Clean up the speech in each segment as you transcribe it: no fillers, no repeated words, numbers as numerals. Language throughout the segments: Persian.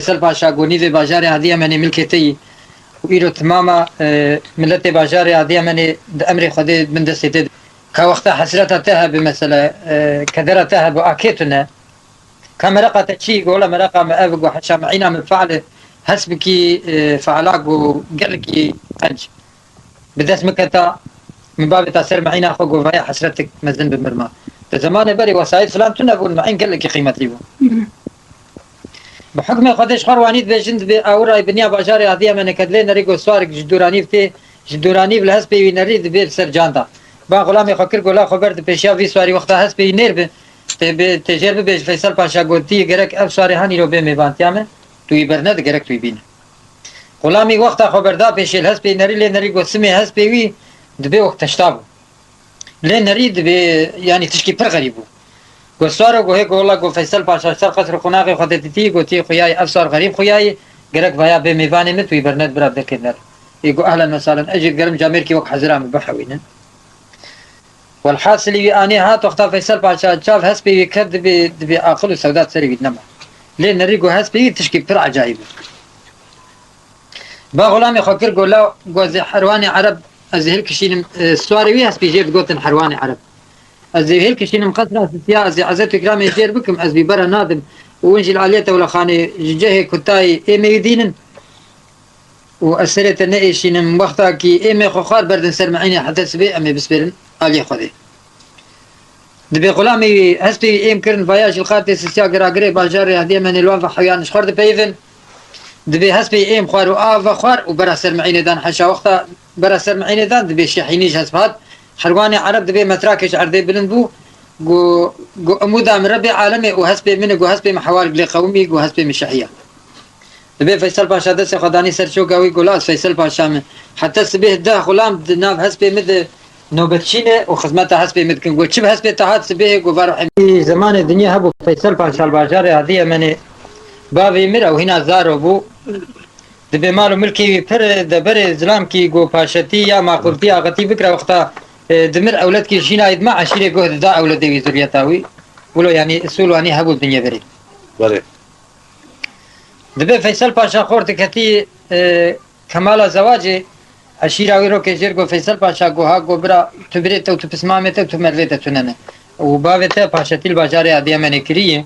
فیصل پاشا گونی به بازار عادی منی ملکتی و ایرو تماما ملت بازار عادی منی امر خود من دسته که وقت حسرت ته به مثلا کدر ته به اکیتنا كمرقة تشي ولا مرقة ما أبغى حشام عينا من فعل حسبكي فعلاق وقلكي أج بدأت مكتا من باب تأثير معينا أخوك وفايا حسرتك مزن بمرمى زمان بري وسائل فلان تنبون معين قلكي قيمة ليبو بحكم خدش خروانيت بجند بأورا بنيا بجاري عادية من كدلين ريقو سوارك جدورانيف تي جدورانيف الهسبي نريد بير سرجانتا با غلامي خكر قولا خبرت بيشيا في سواري وقتها هسبي نير تجربه به فیصل پاشا گوتی گرک اف سواری هانی رو به میوانتیامه توی برند گرک توی بین غلامی وقت خبردا پیش الهس به نری لنری گوسمه هس به وی دبه وقت تشتاب لنری دبه یعنی تشکی پر غریبو گوسوار گوه گولا گو فیصل پاشا سر قصر خناق خودتی گوتی خویای اف سوار غریب خویای گرک ویا به میوانه مت توی برند برابر کندر يقول اهلا وسهلا اجي قرم جامير كي وقت حزرام بحوينا والحاصل اني هات وقت فيصل باشا شاف هسبي كد بعقل وسودات سري نما لين ريقو هسبي تشكي بر عجائب با غلامي خكر قول جوز حرواني عرب ازهل كشين السواري هسبي جيب قوتن حرواني عرب ازهل كشين مقصره سيا از عزت كرامي جير بكم از ببر نادم وانجي العليته ولا خاني جهه كتاي ايمي يدينن وأسرت النئشين من وقتها كي إيمي خوخار بردن سرمعيني حتى سبي أمي بسبيرن آلي خذي دبي غلامي هسبي إيم كرن فياج الخاتي سيسيا قراقري باجاري هدية من الوان فحيان شخور دبيفن دبي هسبي إيم خوار وآفا خوار وبرا سرمعيني دان حشا وقتها برا سرمعيني دان دبي شيحينيش هسبات حرواني عرب دبي متراكش عردي بلندبو جو أمودا من ربي عالمي وهسبي منه جو هسبي محوال بلي قومي جو هسبي مشحية دبي فيصل باشا دس خداني سرشو قوي قولات فيصل باشا من حتى سبيه ده غلام ناف هسبي مد نوبتشينه وخدمته هسبي مد كن قول شبه هسبي تحت سبيه قفار في زمان الدنيا هبو فيصل باشا الباشا هذه من بابي مرا وهنا زارو بو دبي مالو ملكي بر دبر زلام كي جو باشتي يا معقولتي اغتي فكره وقتها دمر اولاد كي جينا يدمع عشيره جهد دا اولادي ذريتاوي ولو يعني سولو اني هبو الدنيا بري بله دبي فيصل باشا خورت كتي كمال زواجي عشيره ويرو كجيرغو فيصل باشا غوها غبرا تبريت تو تسمامته تو مرلته تننه وبابته باشتي الباجاري ادي منكريه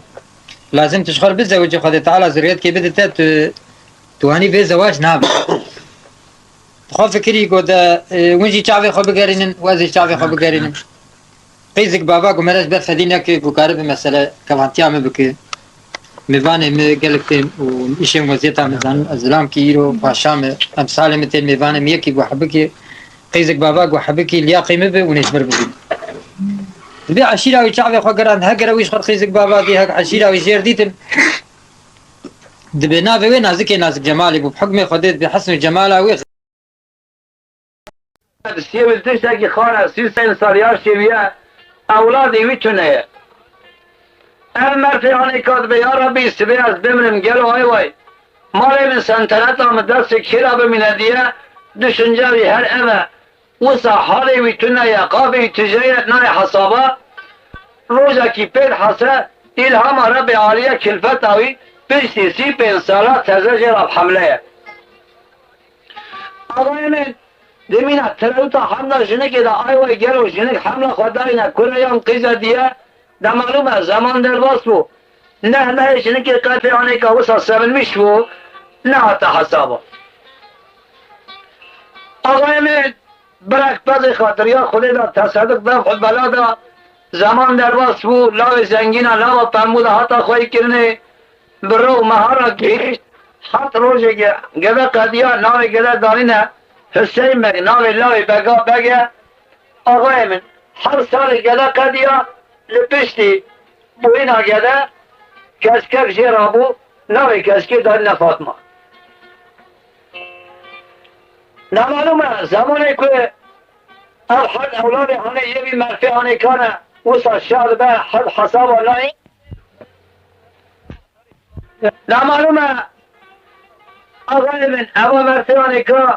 لازم تشخر بالزوج خد تعالى زريت كي بدت تواني في زواج ناب خو فكري قد ونجي شعبي خو بقرينن وازي شعبي خو بقرينن قيزك بابا قمرش بفدينا كي بقارب مساله كوانتيا مبكي ميوانه مقلقتين وإشي وزيتا مزان الزلام كيرو باشام أمثال متين ميوانه ميكي وحبكي قيزك بابا وحبكي لياقي مبه ونجبر ببين دبي عشيرة وشعبي خو قران هقرا ويش خد قيزك بابا دي هق عشيرة ويجير ديتن دبي نافي وين نازكي نازك جمالي بحكمي خديت بحسن جمالها ويخ سيب الدشتاكي خانة سيسين ساليار شبيه أولادي ويتونه امر فیانی کاد به یا ربی سبی از بمرم گلو های وای مالی من سنتنت آمد دست کیرا بمینه دیه دشنجاوی هر امه وسا حالی وی تونه یقابی تجریت نای حسابا روزا کی پید حسه الهام رب عالیه کلفت آوی پشتی سی پین سالا تزجر اب حمله آقای من دمینه تلوتا حمله جنگی دا آی وای گلو جنگ حمله خداینا کنه یم قیزه دیه ده معلومه زمان در باز بو نه ایشونه که قلب آنه که وسا سبلمیش بو نه حتی حسابا آقای من برک پز خاطر یا خودی دا تصدق دا خود بلا دا زمان در باز بو لاو زنگینه لاو پرموده حتی خواهی کرنه برو مهارا گیشت حتی روشه که گده قدیا ناوی گده دارینه حسین بگه ناوی لاوی بگا بگه آقای من هر سال گده قدیا لپشتی بوین آگده کسکر جیرابو نوی کسکر دارین فاطمه نمالومه زمانی که حد اولاد هنه یه بی مرفی هنه کانه وسا شاد به حد حساب آنایی نمالومه آقای من اما مرفی هنه که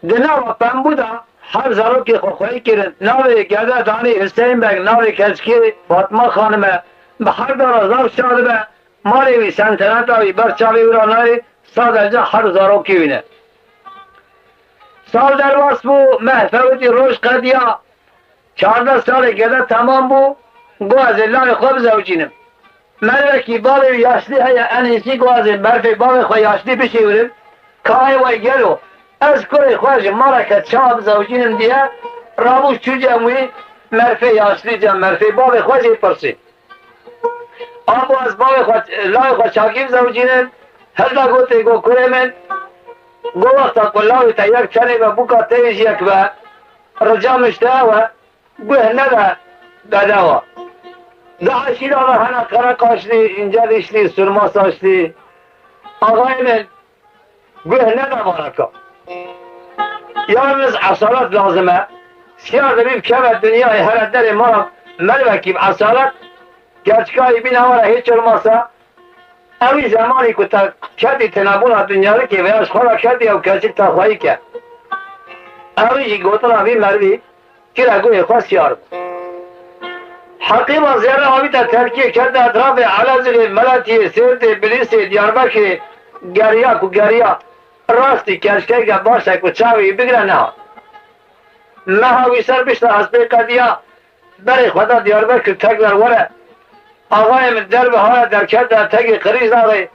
دنوا پنبوده هر زارو که خوخوی کرد ناوی گده دانی حسین بگ ناوی کسکی فاطمه خانمه به هر دار ازار شاده به مالی وی سنتنت آوی برچاوی ورانای سال درجه هر زارو کیوینه سال در واس بو محفوتی روش قدیا 14 سال گده تمام بو گو از الله خوب زوجینم ملکی بابی یاشلی هیا انیسی گو از برفی بابی خو یاشلی بشیورم کای وی گلو از کلی خواهش مارکت چاب زوجینم دیه رابوش چوجه موی مرفی یاشلی جم مرفی بابی خواهش پرسی آبو از بابی خواهش لای خواهش چاکیم زوجینم هلدا گوتی گو کره من گو وقتا کلاوی تا یک چنی و بوکا تیش یک و رجامشته و گوه نده داده daha şiiralar hani Karakaşlı, İncelişli, Sürma saçlı ağayımın gühne de var akı. Yalnız asalat lazıme. Siyarda bir kemet dünyayı heredleri mara melvekib asalat gerçek ayıbı ne var hiç olmazsa evi zamanı kuta kedi tenabuna dünyayı ki veya şkola kedi ya gerçek takvayı ki evi gotana bir mervi kira gühe khas yar حقیقا زیاره آبی تا ترکیه کرده اطراف علازل ملاتی سیرت بلیس دیاربکر گریا کو گریا راستی کشکه که باشه کو چاوی بگره نه مهاوی سر بشتا حسبه قدیا بری خدا دیاربکر تگلر وره آقای من در به ها در کرده تگی قریز داره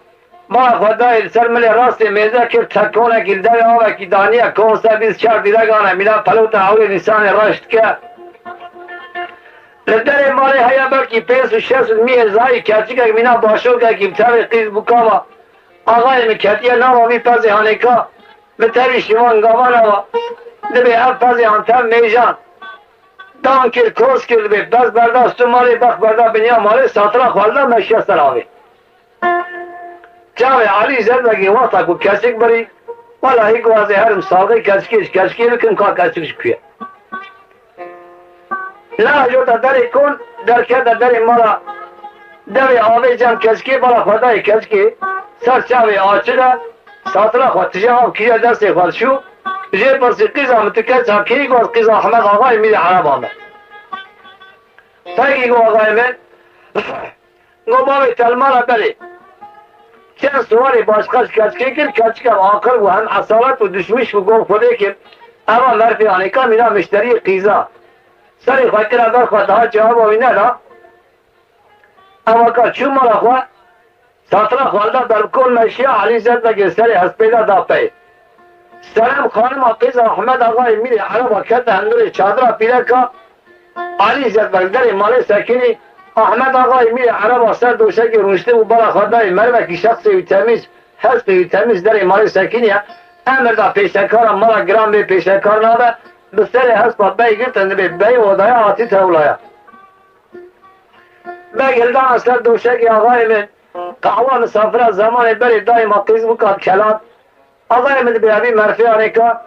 ما خدای سر ملی راستی میزه کرد تکونه گلده آوه کی دانیه کونسه بیز چار دیدگانه میلا پلوتا اولی نسان رشت که لدر مالی هیا بلکی 5 و 6 می ازایی کچی که مینا باشو که گیمتر قیز بکاما آقای مکتیه نامی پزی هانکا بتری شمان گامان دبی اف پزی هانتم میجان دان کل کوس کل بی بس برداستو مالی بخ بردا بنیا مالی ساترا خوالده مشیستر آوی جاوی علی زردگی وقتا کو کسیک بری والا هی گوازی هرم ساقی کسکی بکن که کسیکش کویه لا جوتا داری کن در کرده داری مالا دوی آوی جم کسکی بالا خدای کسکی سر چاوی آچده ساترا خود تجاوب کیا دستی خود شو جه پرسی قیزا متکل چا کی گوز قیزا احمد آقای میده عرب آمد تاکی گو آقای من گو باوی تلمالا بلی چند سوالی باشقاش کسکی کن کسکم آخر و هم اصالت و دشمش و گو خوده کن اما مرفی آنکا مینا مشتری قیزا سری خواهی کرد در خواهد ها جواب آوی ندا اما که چون مالا خواه ساترا خوالده در کل مشیه علی زد بگیر سری هست پیدا دا پی سلام خانم قیز احمد آقای میری عربا کت هندوری چادرا پیدا که علی زد بگیر در مالی سکنی احمد آقای میری عربا سر دوشکی رونشته و بالا خواهده مروکی شخصی تمیز هست تمیز در مالی سکنی امر دا پیشکار مالا گرام بی پیشکار ناده بسری هست با بی گرتن بی بی ودایا آتی تولایا بگلدان اصلا دوشکی آقای من قهوه مسافر زمان بری دایم قیز بکاد کلان آقای من بیابی مرفی آنکا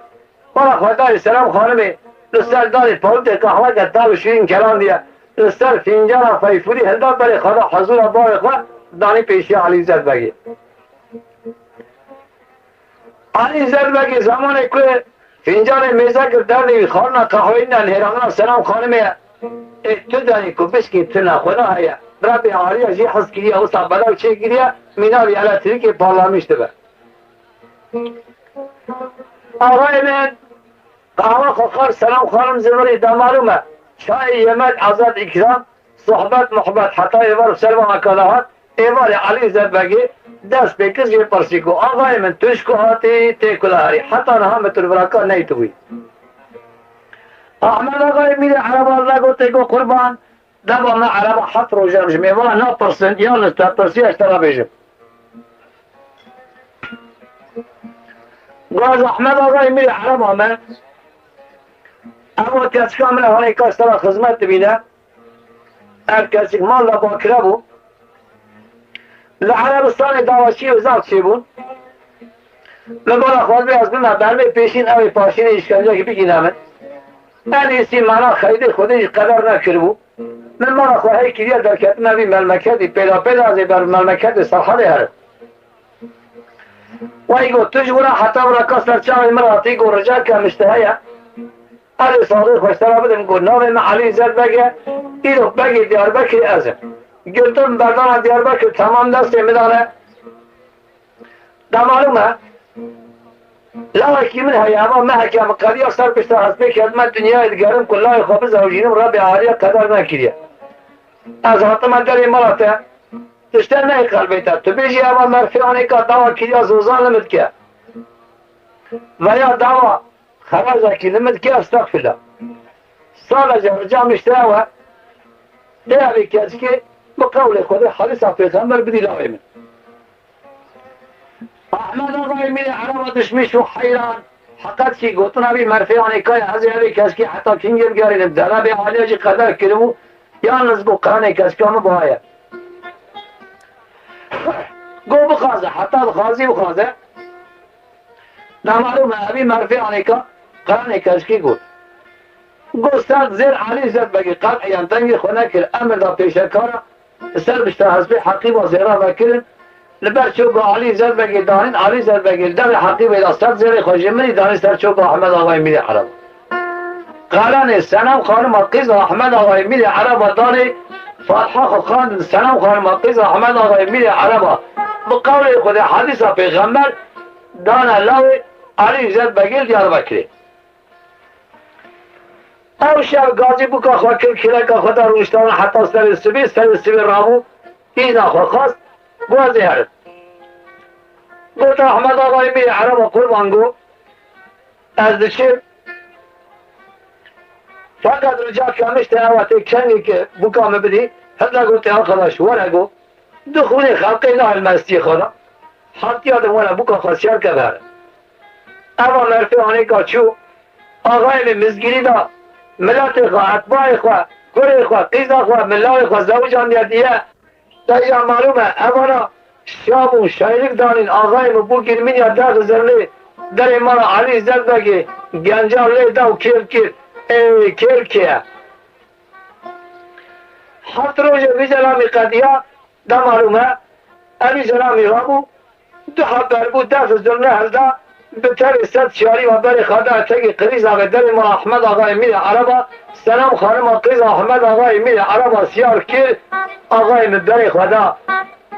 والا خواهداری سلام خانمی لسر داری پاوت قهوه گتاب شیرین کلان دیا لسر فینجان فیفوری هلدار بری خدا حضور بای خواه دانی پیشی علی زد بگی علی زد بگی زمان که فینجان میزه که در دیوی خارنا قهوه ایندن هیرانگان سلام خانمی تو دانی که بسکی تو نخونا هیا ربی عالی جی حس کریه او سابلا چه کریه میناوی الکتریک پارلامیشته به آقای من قهوه خوخار سلام خانم زمری دمارومه چای یمد ازاد اکرام صحبت محبت حتی ایوار سلمان اکادهات ایوار علی زد بگی دست بکز یه پرسی کو آقای من توش کو آتی تی کلاری حتی نها متر براکا نیتوی احمد آقای میره عرب الله گو تی گو قربان دبا ما عرب حط رو جمج میوه نا پرسن یا نستا پرسی اشترا بیجم گوز احمد آقای میره عرب آمد اما کسی کامل هانی کسترا خدمت بینه هر کسی مال باکره بود لعربستان داواشی و زاد چی بود لبالا خواهد بی از بنا برمی پیشین اوی پاشین اشکنجا که بگینامد من ایسی مانا خیلی خودش قدر نکر بود من مانا خواهی کلیه در کتن اوی ملمکتی پیدا ازی بر ملمکت سرحالی هر و ایگو توش گونا حتی برا کسر چاوی مراتی گو رجا که مشتهیه علی صادق خوشترا بدم گو نام من علی زد بگه ایدو بگی دیار بکری ازم گرتم بردان دیاربکر تمام دست میدانه دا معلومه لكن من هيا ما حكم قضية صار بيشتغل بك هذا الدنيا يتقارن كلها يخبز زوجين ربي عالية قدر ما كريه از هاتم داری مراته تشتر نه قلبیت تو بیجی اما مرفیانی که دعوا کیا زوزان لمد که و یا دعوا خرازه کی لمد که استغفر سال جام اشتراوه ده کسی که بقول خود حدیث پیغمبر بدی لاوی من احمد آقای میره عرب دشمش و حیران حقیقت کی گوتن ابی مرفیانی که از ابی کسی که حتی کنگر گارید درا به عالیه جی قدر کرو yalnız bu Kur'an-ı Kerim'i bu ayet. Go bu kazı, hatta bu kazı bu kazı. Namalum abi marfi anika Kur'an-ı Kerim'i go. Go sad zir Ali zed bagi qat'iyan tangi khunakir amr da peşekara sel bişte hasbi haqib ve zira vekirin لبر چوب علی زد بگی دانین علی زد بگی در حقیب الاستاد زیر خوشمنی دانست در چوب احمد آقای میری عرب قالان سلام خانم قیز احمد آقای میری عرب دانی فاتحه خان سلام خانم قیز احمد آقای میری عرب بقول خود حدیث پیغمبر دانا لاوی علی زد بگی دیار بکری او شب گازی بکا خواه کل که خدا روشتان حتی سر سبی رامو این آخوا خواست بازی هرد گوت احمد آقای میری عرب قربان گو از دچه فقط رجا کمشت اوات کنی که بکام بدی هلا گوت آخلاش ورگو دخولی خلقی نه المستی خدا حتی آدم ولا بکا خواستیار که بره اما مرفی آنه که چو آقای مزگیری دا ملات خواه اتباع خواه گره خواه قیزا خواه ملای خواه زوجان دیه دایجا معلومه امانا شام و شایرک دانین آقای بو گرمین یا داغ زرلی در مارا علی زد بگی گنجان لی داو کل کل ای کل که حت روز ویزلامی قدیا دا معلومه امی زلامی رامو دو حبر بود داغ زرلی هلدا بتر ست شاری و بری خدا تگی قریز آقای در مارا احمد آقای میر عربا سلام خانم قریز احمد آقای میر عربا سیار کل آقای مبری خدا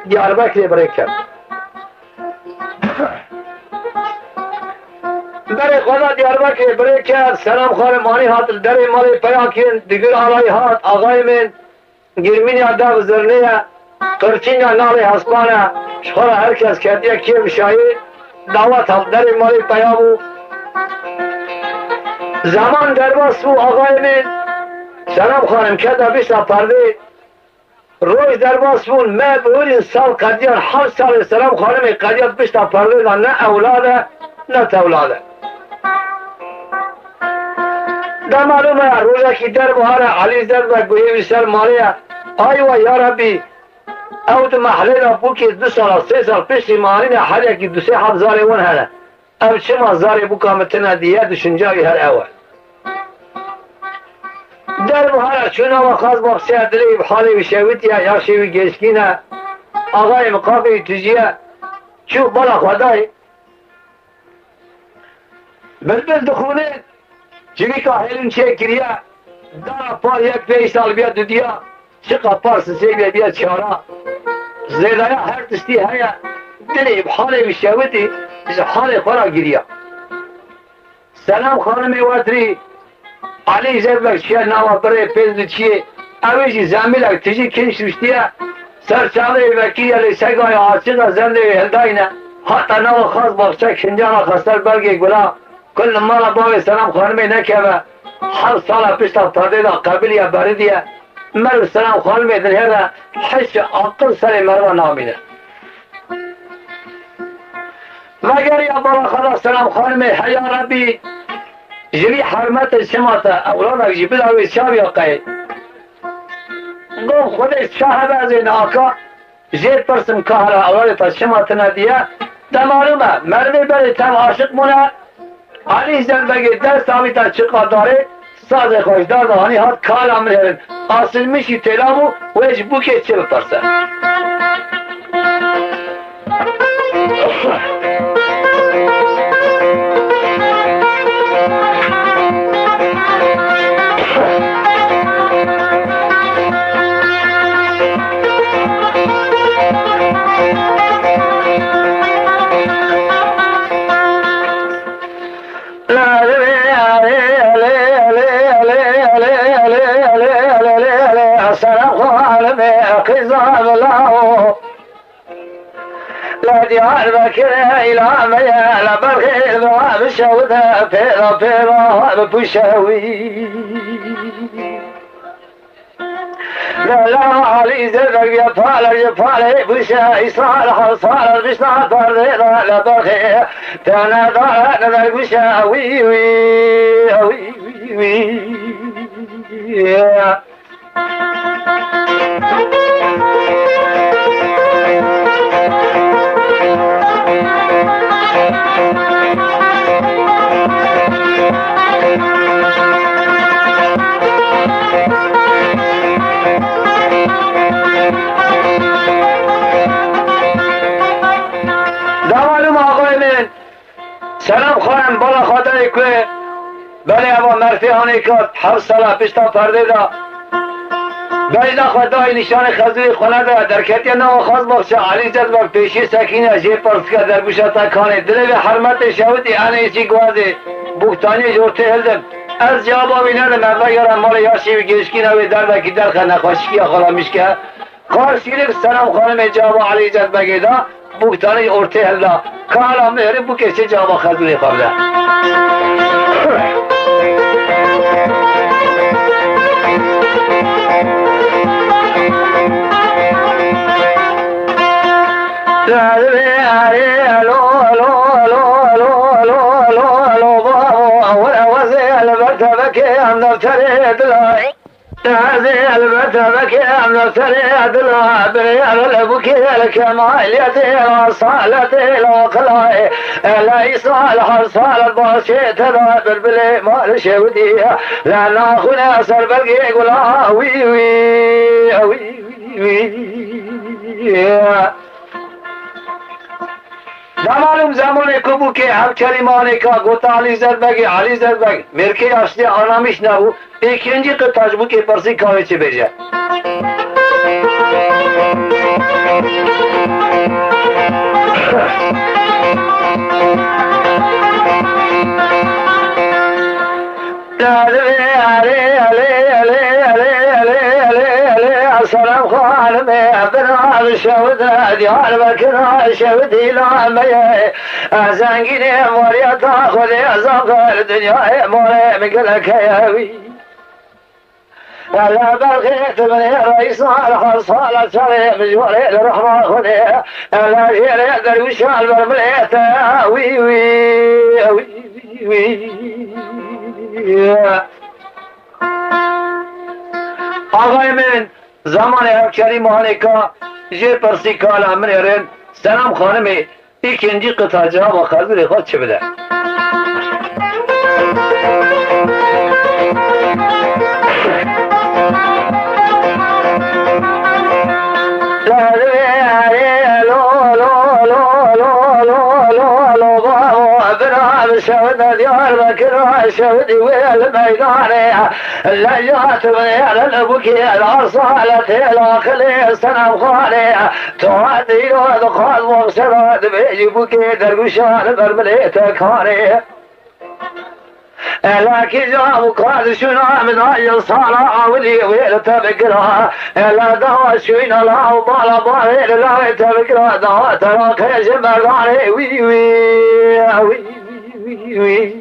دیاربکر برای کرد برای خدا دیاربکر برای کرد سلام خانم مانی هات در مالی پیاکین دیگر آلای هات آقای من گرمین یادا بزرنیه قرچین یا نالی حسبانه شخور هر کس کردیه کیم شاید دعوت هم در مالی پیامو زمان در باس بو آقای من سلام خانم کده بیشتا پرده روز در باسمون ما بورین سال قدیان 7 سال سلام خانم قدیان بشتا پرده نه اولاده نه تولاده در معلومه روزه که در بحار علی زد و گویه بسر مالیه آیوه یا ربی او دو محله را بو که 2 سال 3 سال پیش مالین هر یکی 2-3 هزار اون هنه او چه مزاری بو کامتنه دیه دشنجاوی هر اول در بحر چون آقا خواست بخشی دلی بحالی بشویتیه یا شوی گشکینه آقای مقابی تجیه چو بالا خدای بلبل دخونه چوی که هلون چه کریه دارا پار 1-5 سال بیاد دو دیا چقا پار سسیگه بیاد چارا زیده هر تستی هیا دلی بحالی بشویتی حال خورا گریه سلام خانم واتری علی زربک چیه نوا برای پیزد چیه اویجی زمیلک تجی کنش رشتیه سرچاله وکیل علی سگای عاصقه زنده هلداینه حتی نوا خاص باخچه کنجانا خستر برگی گلا کل مالا باوی سلام خانمی نکوه 7 سال پیشتا پرده دا قبل یا بردیه مرو سلام خانمی دن هره حش عقل سر مرو نامینه مگر یا برا خدا سلام خانمی حیا ربی جوی حرمت شماتا اولادک جی بداوی شابی آقای گفت خودش شاهد از این آقا زید پرسم که حالا اولادتا شماتا ندیه ده معلومه مردی بری تم عاشق مونه علی زن بگی دست آمیتا چقا داره ساز خوشدار دهانی هات کال عمل هرن آسل میشی تلامو و ایج بوکه چه بپرسه لا ديار بكر إلامي لا بالخير باب الشودة فيرا فيرا ببشاوي لا لا علي زرق يفعل بشاي صالح صالح بشنا فريضة لا بالخير تانا دار نذر بشاوي وي وي وي سلام خواهم بالا خاطر که بله اما مرفیانه که 7 ساله پیشتا پرده دا بیدا خدای نشان خزوی خونه دا در کتی نو خاص بخش علی زد و پیشی سکینه جه پرسکه در گوشتا کانه دل به حرمت شهوتی انه چی گوازه بوختانی جورته هلدم از جوابا بینه مرده یارم مال یاشی و گرشکی نوی در بکی در خد نخواشکی آخلا میشکه کار سیلک سلام خانم جواب علی زد بگی دا بوختانی ارته هلده کالا مهره بو کسی جواب خزوی خوابده هذه البتبك أمن سريد العبر البكي الكمالية وصالة الأخلاء ليس الحصال الباشي تذا بالبلي مال شودية لا ناخذ أسر بلقي يقول وي وي وي وي معلوم زمانی که بو که هم کلمانی که گوتا علی زربگی مرکی اشتی آنامیش نبو ikinci kıtaç bu ki parsi kahveci bece. سلام خانمي بنا الشودة ديار بكنا شودي لامي زنقيني موريا تاخذي زنقر الدنيا موري مقلك ياوي لا بلغيت من رئيس الحصالة سري مجوري الرحمة خذي لا جيري درويش البرمليت وي وي وي وي آقای زمان همکاری مانیکا جه پرسی کالا من ارین سلام خانمی ikinci kıta cevabı خزوری خود چه بده شهد ديار بكر شهدي والميدان اللجات بنير البكي العصالة الأخلي سنم خالي تعدي ودخال مغسرات بيجي بكي درقشان برمليت كاري لكن جاء قاد شنا من هاي صالة ولي ويل تبكرها لا دوا شوينا لا وبالا بالا لا تبكرها دوا تراك يا جمال وي وي وي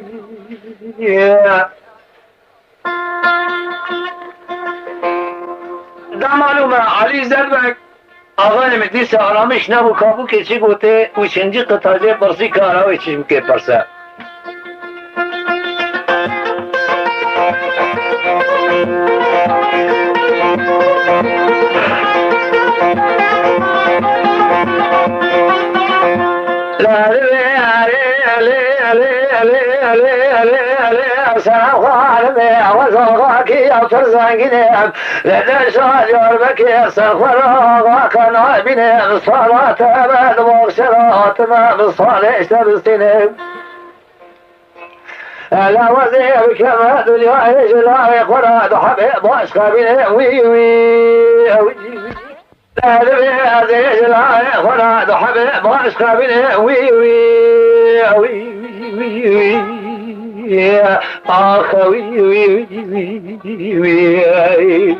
ده معلومه علی زربک آقای مدیس آرامش نبو کابو که چی گوته و چنجی قطعه پرسی کاراوی چی که پرسه سلام خانمي وزوغاك يا فرزانقني لدى شاجر بكي سخوراغاك نايبني صلاة أبد مغشرات ما بالصالح تبستني لا وزير كما دنيا ايش لا يخراد حبيب واشقى بني وي وي وي لا دبي لا يخراد حبيب واشقى بني وي وي وي وي آخ وي وي وي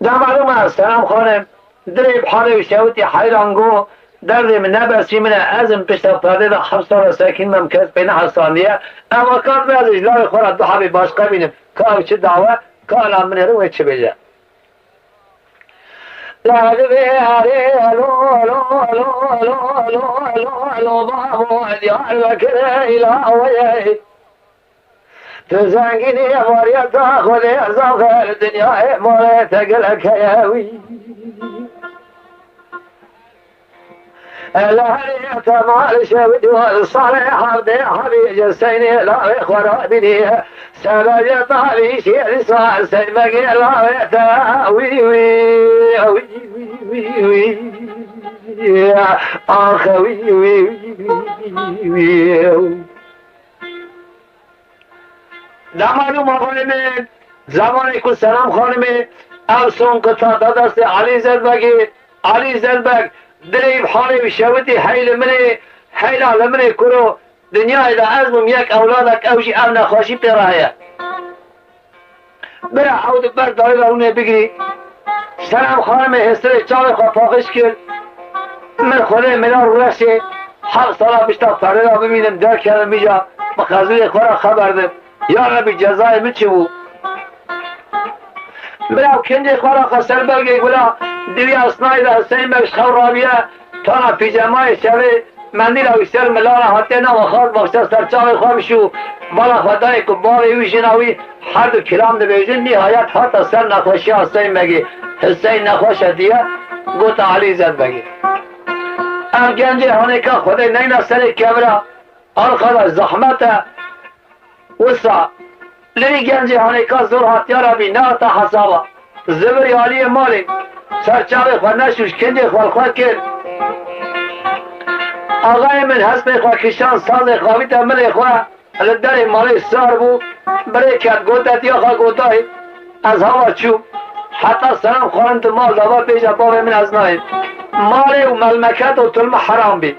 ده معلوم است سلام خانم دريب حالي وشاوتي حيرانگو درد من نبرسي من ازم پشت پرده دا 7 سال ساکن ممکن بین حسانیه اما کار بیاد اجلال خورد دو حبی باشقه بینیم که چه دعوه که الان من رو چه بجه لغوی هری الو الو الو الو الو الو الو بابو دیار بکره الهوی تو زنگینی واریتا خودی از آخر دنیای ماله تگل کیوی الهی تمال شود والصالح عبد حبي جسيني لا خرابني سبج طالي شير صار سيمك لا تاوي وي وي وي اخوي وي وي زمانی که سلام خانمه افسون قطع دست علی زلبگی علی زلبگ دریب حالی بشوتی حیل منی حیل علمنی کرو دنیای دا ازمم یک اولادک اوشی او نخواشی پیراهیه برا عود بر داری رونه بگیری سلام خانمه حسره چاوی خواه پاخش کرد من خوله ملار رسی 7 ساله بشتا فرده را ببینم در کردم بیجا بخزوی خورا خبردم یا ربی جزای من چه بود براو کنده خورا خسر برگی گلا دوی اصنای دا حسین بکش خورابیه تانا پیجمای شوی مندیل اوی سر ملانا حتی نام خواست بخشت سرچاوی خوابشو بالا خدای که باری ویشناوی هر دو کلام دو بیجن نهایت حتی سر نخوشی حسین بگی حسین نخوش دیه گوتا علی زد بگی ام گنجی هانی که خودی نینا سر کبرا آن خدا زحمت وسا لری گنجی هانی که زور حتیارا بی نه تا حسابا زبری علی مالی سرچاوی خود نشوش کنجی خوال خواه کرد آقای من حسب خواه کشان ساز خوابی تا من خواه لدر مالی سار بو برای کرد گوتا تیا خواه گوتای از هوا چوب حتی سلام خواهن تو مال دابا پیش باب من از ناید مالی و ملمکت و طلم حرام بی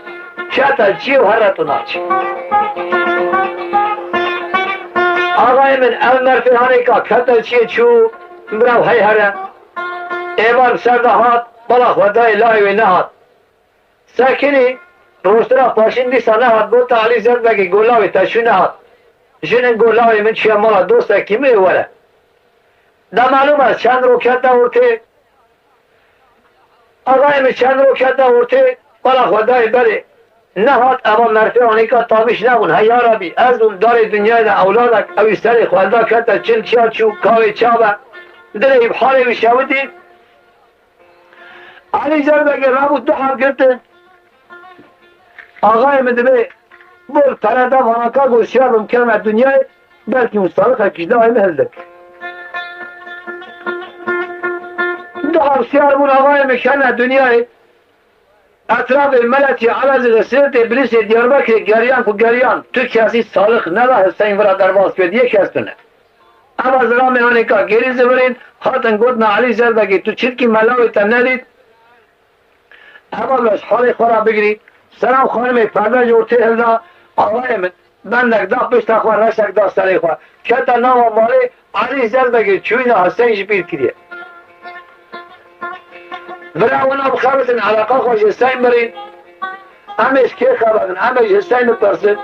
چتا چی و هرتو ناچی آقای من المرفی هانی که کتل چیه چو براو های هره ایوان سرده هات بلا خودای لایوی نهات ساکنی روسترا پاشندی سا نهات گوتا علی زرد بگی گولاوی تشو نهات جنن گولاوی من چیه مالا دوستا کمی وره دا معلوم است چند رو کتا ورته آقای من چند رو کتا ورته بلا خودای بره نهات اما مرفی آنی که تابش نبون هیا ربی از اون دار دنیای دا اولادک اوی سر خونده کتا چل چیا چو کاوی چابه دلیب حالی بشاودی علی زربگی رابو دو حال کرده آقای مدبه بول پرده وانکا گوشیار ممکنه دنیای بلکه مستالخه کشده های مهلدک دو حال سیار بون آقای مکنه دنیای اطراف ملتی عوض غسیلت ابلیس دیاربکر گریان کو گریان تو کسی صالح ندا حسین ورا درواز کرد یک کس نه اما زرا میانی کا گری زبرین خاطن گفت نه علی زر بگی تو چرکی ملاوی تن ندید اما بس حال خورا بگیری سلام خانم پرده جورته هلدا آقای من بندک دا پشت خواه رشتک دا سری خواه کتا نام مالی علی زر بگی چوی نه حسین جبیر کریه برای اونا بخبرتن علاقه خوش حسین برین همش که خبرتن همش حسین بپرسن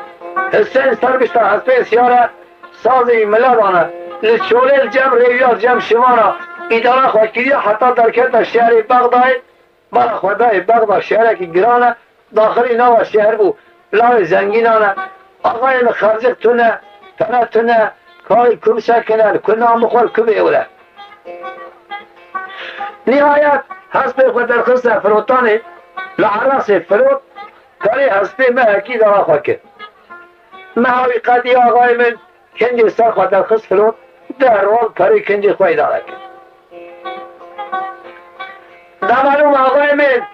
حسین سر بشتا حسین سیاره سازی ملادانه لچوله جمع ریویات جمع شمانا ایداره خواه کریه حتی در کتا شهر بغدای برا خودای بغدای شهره که گرانه داخلی نوه شهر بو لاوی زنگینانه آقای خرزق تونه تنه تونه کاری کم سکنه کنام بخور کم اوله نهایت حسب خود درخواست فروتانه لعراس فروت کاری حسب محکی دارا خواه کرد محاوی قدی آقای من کنجی سر خود درخواست فروت در رول کاری کنجی خواهی دارا کرد در معلوم آقای من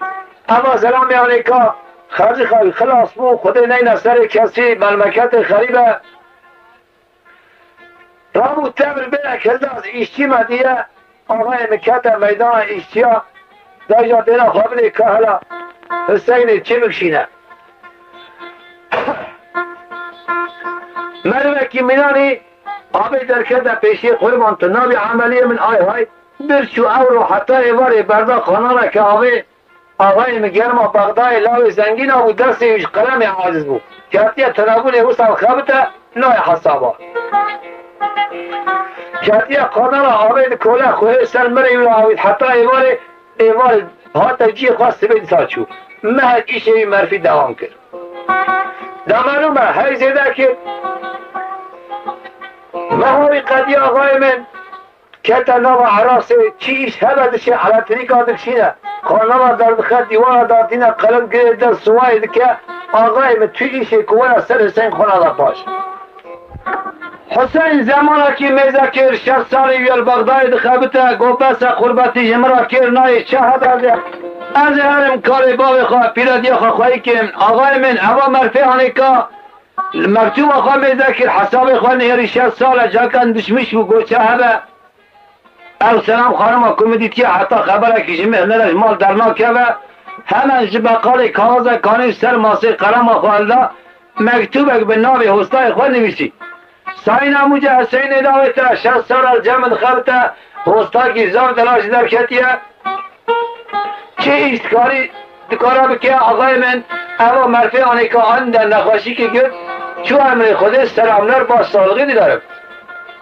اما سلام علیکا خرجی خواهی خلاص بو خود نین سر کسی ملمکت خریبه رامو تمر بینه کرده از ایشتی مدیه آقای مکت میدان ایشتیا داجا دینا خوابنی که حالا حسین چی بکشینه مرمه که منانی آبی در کرده پیشی قربان تو نابی عملی من آی های برچو او رو حتی ایوار بردا خانه را که آقای مگرم بغدای لاوی زنگین آبو دستش قلم عاجز بود کهتی تنابون وصل خبته نای حسابا کهتی خانه را آبید کوله خواه سر مره یولا آبید حتی ایوار حتی جی خواست بید ساچو مهد ایشه مرفی دوام کرد در معلومه های زیده که مهوی قدی آقای من که تناب عراس چیش هبدشه على طریقه دکشینه خانما در دخل دیوار دارتینه قلم که در سوای که آقای من توی ایشه کوه سر حسین خانه دا پاش حسین زمانه که میزه کر 60 سالی ویل بغدای دخبته گوپس قربتی جمرا کر نای چه هدازه از هرم کاری باوی خواه پیردی خواه خواهی کن آقای من اوا مرفی هانی که مکتوب خواه میزه کر حساب خواه نیری 60 ساله جاکن دشمش و گوچه هبه او سلام خانم کمیدید که حتی خبره که جمعه نرش مال درنا که و همان جبقال کاغذ کانی سر ماسه قلم خوالده مکتوبک به ناوی حسنای خود نویسی ساین اموجه حسین اداویتا 60 سال از جمع خبته حسنا کی زام تلاش در کتیه چه ایستکاری دکارا بکه آقای من اما مرفی آنی که آن در نخواشی که گرد چو امر خود سلاملر با سالغی دارم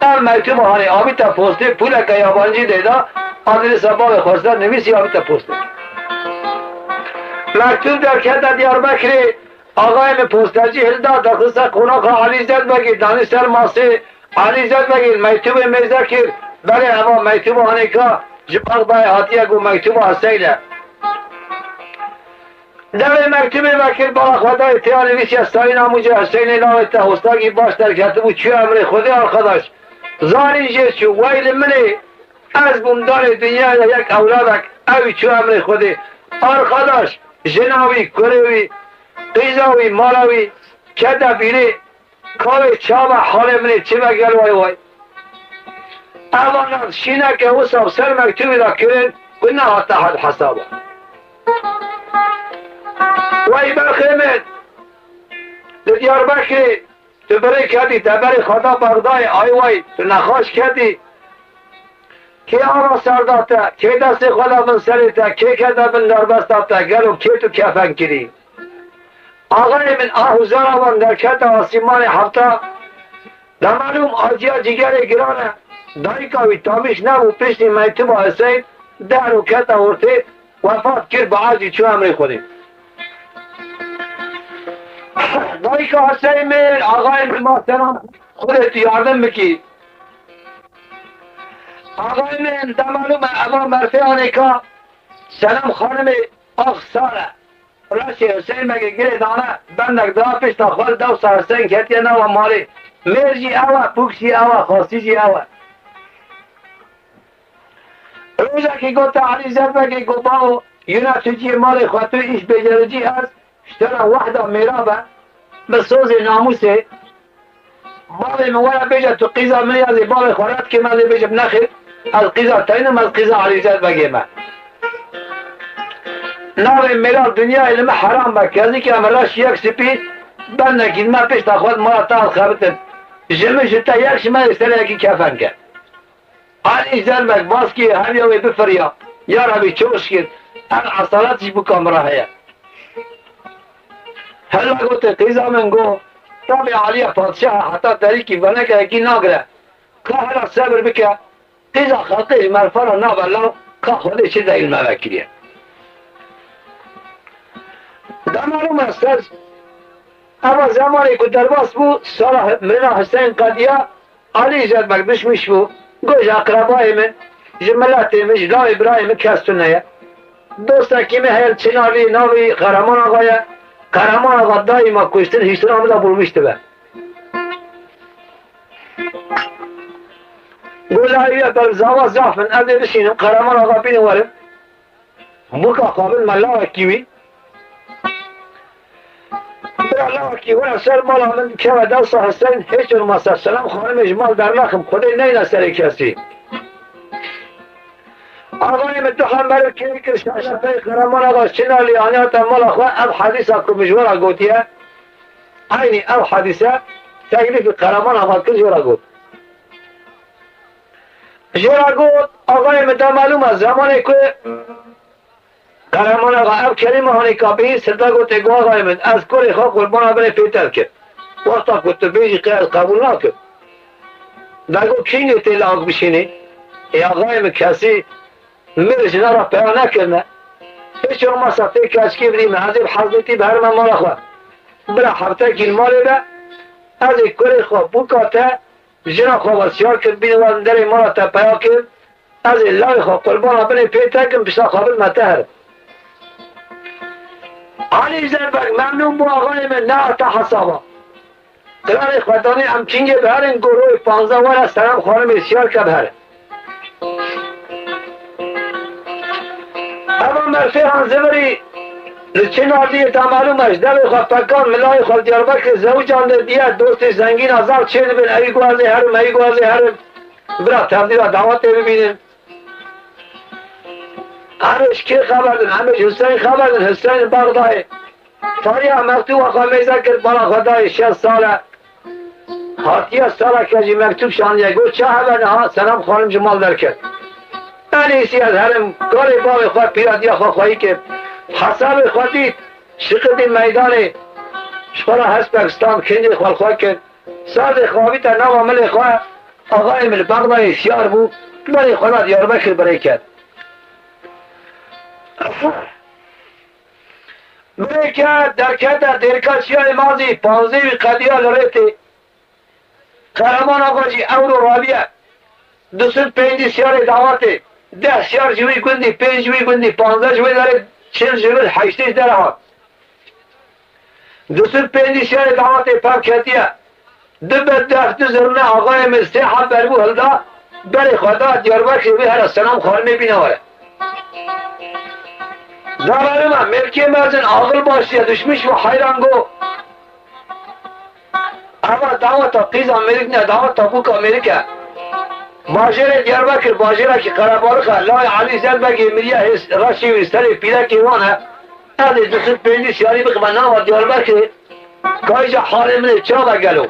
ام مکتوب هانی آبی تا پوسته پول که یابانجی دیدا آدرس باغ خواستن نویسی آبی تا پوسته مکتوب در کت دیاربکری آقای من پوسترجی هلدا دخلصه قناق علی زد بگیر دانی سر ماسه علی زد بگیر مکتوب میزه کر بله اما مکتوب هانی که جبق بای حاتیه گو مکتوب حسینه در مکتوب وکیل بالا خدای تیان نویسی استاین آموجه حسین ناویت حسناگی باش در کتب و چی امر خودی آرخداش زانی جیس چو ویل منی از بومدار دنیا یک اولادک اوی چو امر خودی آرخداش جناوی کروی قیزاوی مالاوی چه دبیری کاوی چاوه حال منی چه بگل وای وای اوانات شینه که حساب سر مکتوبی را کرن گناه حتی حد حسابه وای برخیمت در دیاربکری تو بری کردی در بری خدا بغدای آی وای تو نخواش کردی که آرا سرداته که دست خدا من سریته که کده من نربستاته گلو که تو کفن کری آقای من آهوزار آوان در کت آسیمان هفته در معلوم آجیا جگر گرانه دایی کاوی تامیش نبو پشتی میتوب حسین در و کت آورته وفات کرد با عزی چو امری خودی دایی که حسین من آقای محترم خودت یاردم بکی آقای من در معلوم اما مرفعانه که سلام خانم آخ ساله راشی حسین مگه گره دانه بندک دا پیش تا خال دو سا حسین کتیه نو مالی مرجی اوه پوکشی اوه خاصیجی اوه روزه که گوتا علی زربه که گو باو یونا چجی مال خواتو ایش بجرجی هست اشترا وحده میرابه بسوز ناموسه بابی مولا بیجه تو قیزا منی از بابی خورد که من بیجه بنخیر از قیزا تاینم از قیزا علی زربه گیمه ناوی میرا دنیا علم حرام بکردی که امراش یک سپید بند نکید من پیش تا خود مرا تا خبرتن جمعش تا یک شما استره یکی کفن کرد علی زربک باز که همیوی بفریا یا ربی چوش کرد هم اصالتش بکام راهیه هلا گوته قیزا من گو طبع علی پادشاه حتی طریقی بنه که یکی ناگره که هلا صبر بکه قیزا خلقش مرفا را نابرلاو که خودش چیز علم وکریه در معلوم است اما زمانی که درباس بود سال مرنا حسین قدیه علی زربک دشمش بود گوش اقربای من جملت من جدا ابراهیم کستونه دوستا کمی هیل چنالی ناوی قهرمان آقایه قهرمان آقا دایما کشتن هیچتون آمده برمیشته به گولاهیه بر زاوا زافن ارده بشینم قهرمان آقا بینوارم بکا قابل ملاوه کیوی الله کی ورا سر مالا من که و دوست حسین هیچ الماس السلام خانم اجمال در لخم خدای نه سر کسی آقای متخم برای کی که شفای قهرمان آقا چنالی آنیا تا مالا خو اب حدیث کو مجورا گوتیه عینی اب حدیثه تکلیف قهرمان آقا که جورا گوت جرا گفت آقای متا معلوم است زمانی که قهرمان آقا اب کلمه هانی کابی سردا گفت گو آقای من از کل خواه قربان بره پیتر کرد وقتا که تو بیجی قبول نکرد نگو کینگی تیل آگ بشینی ای آقای من کسی میرش نرا پیدا نکرنه هیچ ما سفته کشکی بریم حضیب حضرتی به هر من مالا خواه برا حبته کل مالی به از ای کل خواه بکاته جنا خواه بسیار کرد بین وزن در مالا تا پیدا کرد از ای لای خواه قربان بره پیتر کرد بشتا خوابل متهر علی زربک ممنون با آقای من نه تا حسابا قرار خودانی همچینگه به هر این گروه 15 وار سلام خانم بسیار که بهره اما مرفی هنزوری لچه نادیه تا معلومش دل خواه پکان ملای خواه دیاربکر زوجان در دیه دوست زنگین ازار چه بین ای گوازی هرم ای گوازی هرم برا تبدیل دعوت ببینیم همش که خبر دن همش حسین خبر دن حسین بغدای تاریخ مکتوب آقا میزه کرد بالا خدای 6 ساله هاتیه ساله کجی مکتوب شانیه گو چه خبر نه سلام خانم جمال در کرد انیسی از هرم کاری باقی خواه پیرادی خواه خواهی که حساب خودی شقد میدان شخورا هست پاکستان کنجی خواه کرد سرد خوابی تا نو عمل خواه آقای مل بغدای سیار بود برای خدا دیاربکر برای کرد برای کرد در کرد درکاچی های مازی 15 قدیه لریتی قهرمان آقا جی اورو رابیه 205 سیار دعواتی 10 سیار جوی گندی 5 جوی گندی 15 جوی داره 40 جوی 8 داره ها 205 سیار دعواتی پاک کتیه دبت دفت زرنه آقای مستحب بربو هلدا برای خدا دیاربکر بی هر سلام خانمی بینه وره زبانه من ملکی مرزن آقل باشیه دشمش و حیران گو اما دعوت قیز امریک نه دعوت بوک امریکا باجر دیاربکر باجره که قربارخه لای علی زلبگی مریه راشی و استری پیره که وانه از 205 سیاری بخبه نام دیاربکر گایجا حال منه چا بگلو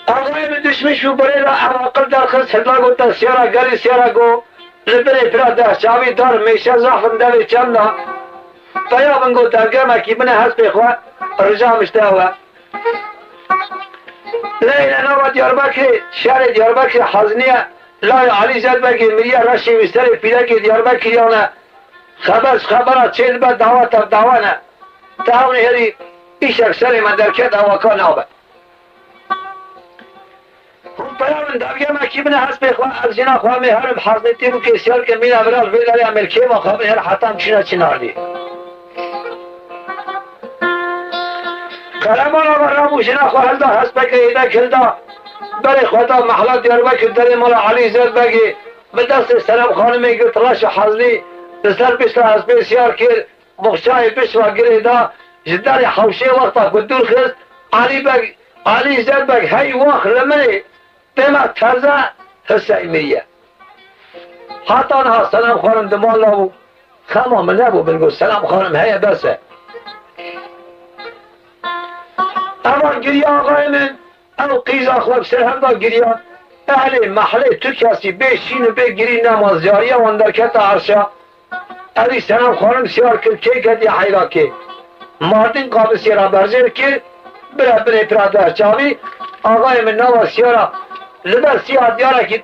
آقای من دشمش و بره را عواقل در خست هدلا گوتا سیارا گلی سیارا گو لبنه پراده شاوی دار میشه زخم دوی چنده فیا من گو درگرمه که منه هست بخواه رجا مشتاوه لیل نوع دیاربکر شهر دیاربکر حزنیه لای علی زدبگی مریه رشی وستر پیلک دیاربکریانه خبرات چیز بد دعوت دعوانه تاونی هری ایش اکثر من درکت اواکا نابه هم پیامن درگرمه که منه هست بخواه از جنا خواه هرم حضرتی بو که سیار که مینه براز بیداری عملکی ما خواه هر حتم چینه چناردی قهرمان آقا رامو جنا خواه هلدا هست بکر ایده کلدا برای خدا محلات دیاربکر در مولا علی زدبگی به دست سلام خانمی گرت راش حضری بسر بسر هست بسیار کرد مخشای بشوا گریدا جدار حوشه وقتا کدور خست علی زدبگ هی وقت لمنی بما ترزه حسین میریه حتی آنها سلام خانم دمال نبو خمام نبو بلگو سلام خانم هیه بسه اما گریه آقای من او قیز اخلاق سر هم دا گریه اهل محله تو کسی به شین و به گری نماز جاریه واندرکت عرشا اوی سلام خانم سیار کرد که کدی حیرا که مردین قابل سیارا برزیر کرد بره پراده چاوی آقای من نوا سیارا لبر سیاه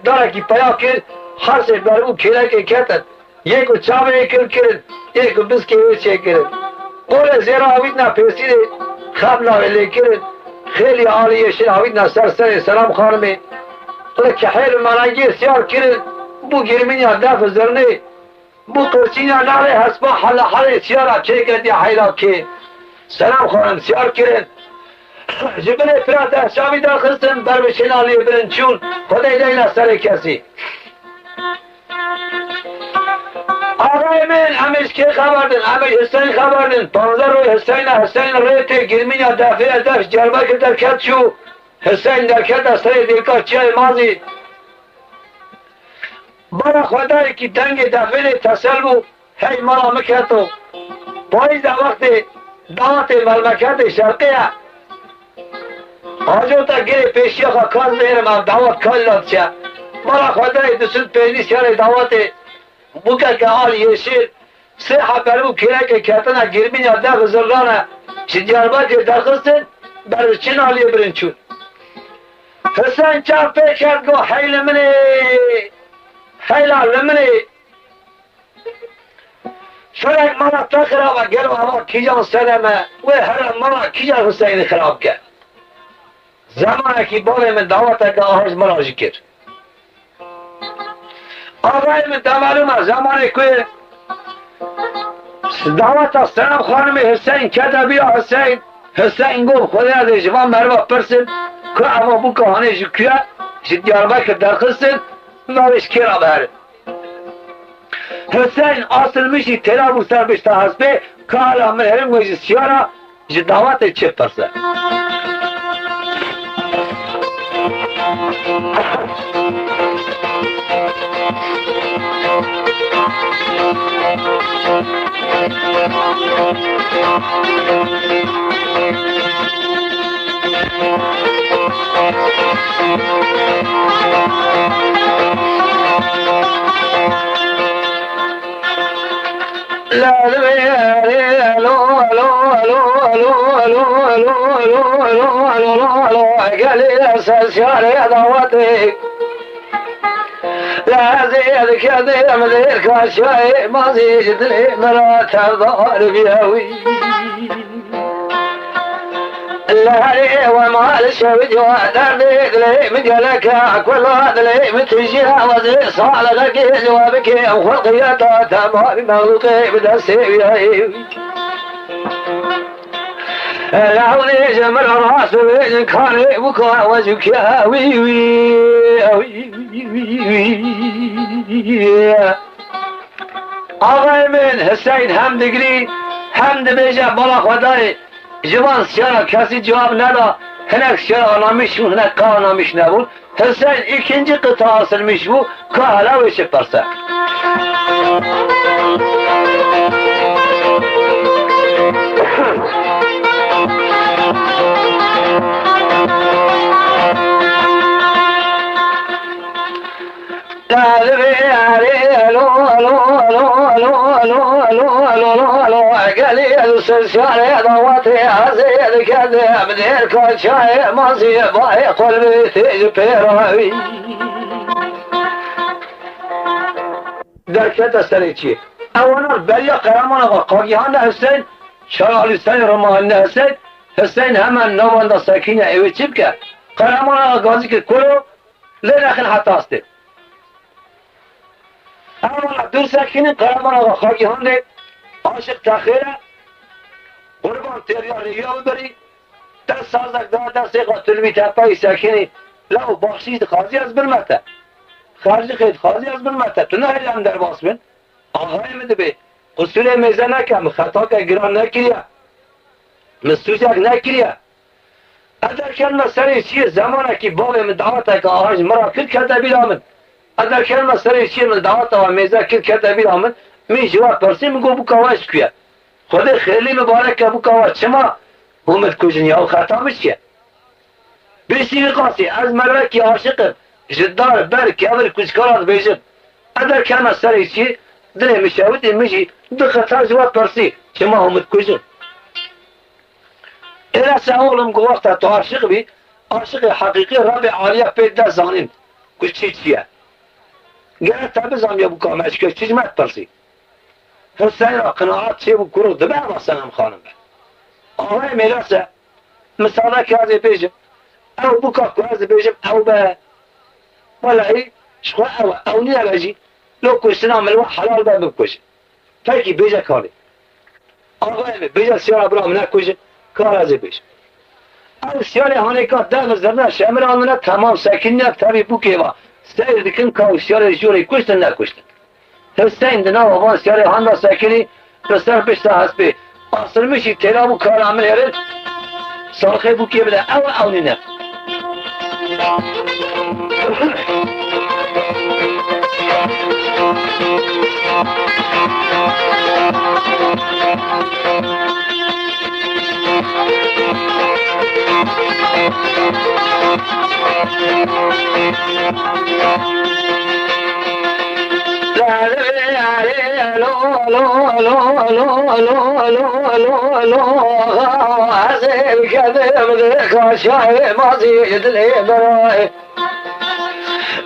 داره که پیا کرد هر سه بر او کله که کتن یکو چاوی کرد یکو بسکی ویچه کرد قول زیرا آوید نا پیسید خب ناویلی کرد خیلی عالیه شد آوید نا سر سلام خانمی لکه حیل منانگی سیار کرد بو گرمینی دف زرنی بو قرچینی نالی حسبا حل سیارا چه کردی حیلا که سلام خانم سیار کرد جبنه پراته شاوی در خستن بر بشنالی برن چون خدای دیل سر کسی آقای من همیش که خبردن همیش حسین خبردن 15 روی حسین ریت گرمین دفعه دفت جربه که در کت شو حسین در کت از سر دیکار چه مازی برا خدای که دنگ دفعه تصل بو هی مالا مکتو پایز در وقت دعوت ملمکت شرقیه آجو تا گیری پیشی خواه کاز بیرم هم دعوت کال داد چه مالا خدای دسود پیدی سیار دعوت بوکه که آل یشیر سه حبرو کره که کتنا گرمین یا ده غزرانه چه دیارباتی درخستن برای چین آلیه برن چون حسین چاپ کرد گو حیل منی حیلال منی فرق مالا تا خرابه گرو اما کیجان سلمه و هر مالا کیجان حسین خراب کرد زمانه که بابه من دعوته که آهاز مراجع کرد آقای من معلومه زمانه که دعوت سلام خانم حسین کده بیا حسین گفت خدا ده جوان مروا پرسن که اما بو کهانه جو کیا دیاربکر درخستن نوش کرا بره حسین اصل میشی تلا بو سر بشتا حسبه که حالا من هرم گوشی سیارا جو دعوت چه پرسه لا زيد كذا مدير كاشاي ما زيد لي مرات الظهر بيهوي لا لي وما الشوج ودردك لي مجلك كل هذا لي متجيها وزي صالك جوابك وخلقيات تمام مغلوطي بدسي العوني جمر راس بين كان بكا وجهك يا وي وي آقای من حسین هم دگری هم دبیجه بالا خدای جوان چرا کسی جواب ندا هنک چرا آنامیش بود هنک که آنامیش نبود حسین ikinci قطعه حاصلمیش بود که حالا ویشه پرسه قالي السلسال ضواتي عزيز كذا بدير كل شاي ما زيبا يقول بيتي بيراوي در كتا سريتي اولا بليا قرامان قاقيان حسين شرع لسان رمان حسين همان نوان دا ساكينة ايوه چبكا قرامان غازي که كلو لنخن حتى استه اولا دور ساكينة قرامان قاقيان ده عاشق تخیره قربان تریار یا ببری در سازک دست قاتلوی تپایی ساکنی لو بخشید خازی از برمته خارجی خید خازی از برمته تو نه هم در باس بین آقای مده به قصول میزه نکم خطا که گران نکریه مستوزک نکریه اگر کلمه سری چیه زمانه که باب من دعوته که آهاج مرا کل کرده بیرامن اگر کلمه سری چیه من دعوته و میزه کل کرده بیرامن می جواب پرسی میگو بو کواش کیه خود خیلی مبارک که بو کواش چما بومت کجنی او خطا میشه بیشی قاسی از مروه که عاشقم جدار بر که اول کچکارات بیشم اگر کلمه سری چیه دل میشاود میشی دو خطا جواب پرسی چما همت کجن اینا سهولم گو وقتا تو عاشق بی عاشق حقیقی رب عالیه پیدا زانین کچ چیه گره تبزام یا بو کامش که چیز مت پرسی حسین را قناعات چه بو کرو دبه واسنم خانم به آقای میلاسه مثاله که از بیجم او بوکا که از بیجم او به ولعی شخوا او نیا بجی لو کشتنا ملوه حلال به بکشه فکی بیجه کاری آقای می بیجه سیار برام نکشه کار از بیجم او سیار هانه که ده زرده شمر آنونه تمام سکین نک تبی بوکه و سیر دکن که سیار جوری کشتن نکشتن حسین دنا وان سیاره هاندا ساکنی دستر پشتا هستی اصل میشی تلا بو کار عمل هرد سالخه بو که بده او نینه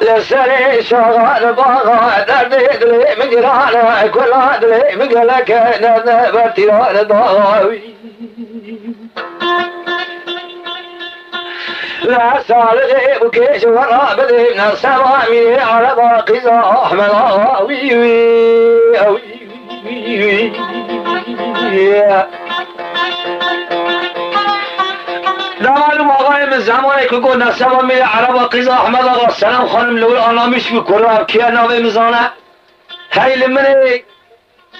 لسري شغال باغا دردي دلي مجرانا كل دلي مجلك نبرتي ضاوي لا صالحي بكيش ورا بدي من السماء على باقي احمد وي لا معلوم آقای من زمانی که گفت نسبا میره عرب قیزا احمد آقا سلام خانم لول آنا میشوی کرا کیا ناوی مزانه خیلی منی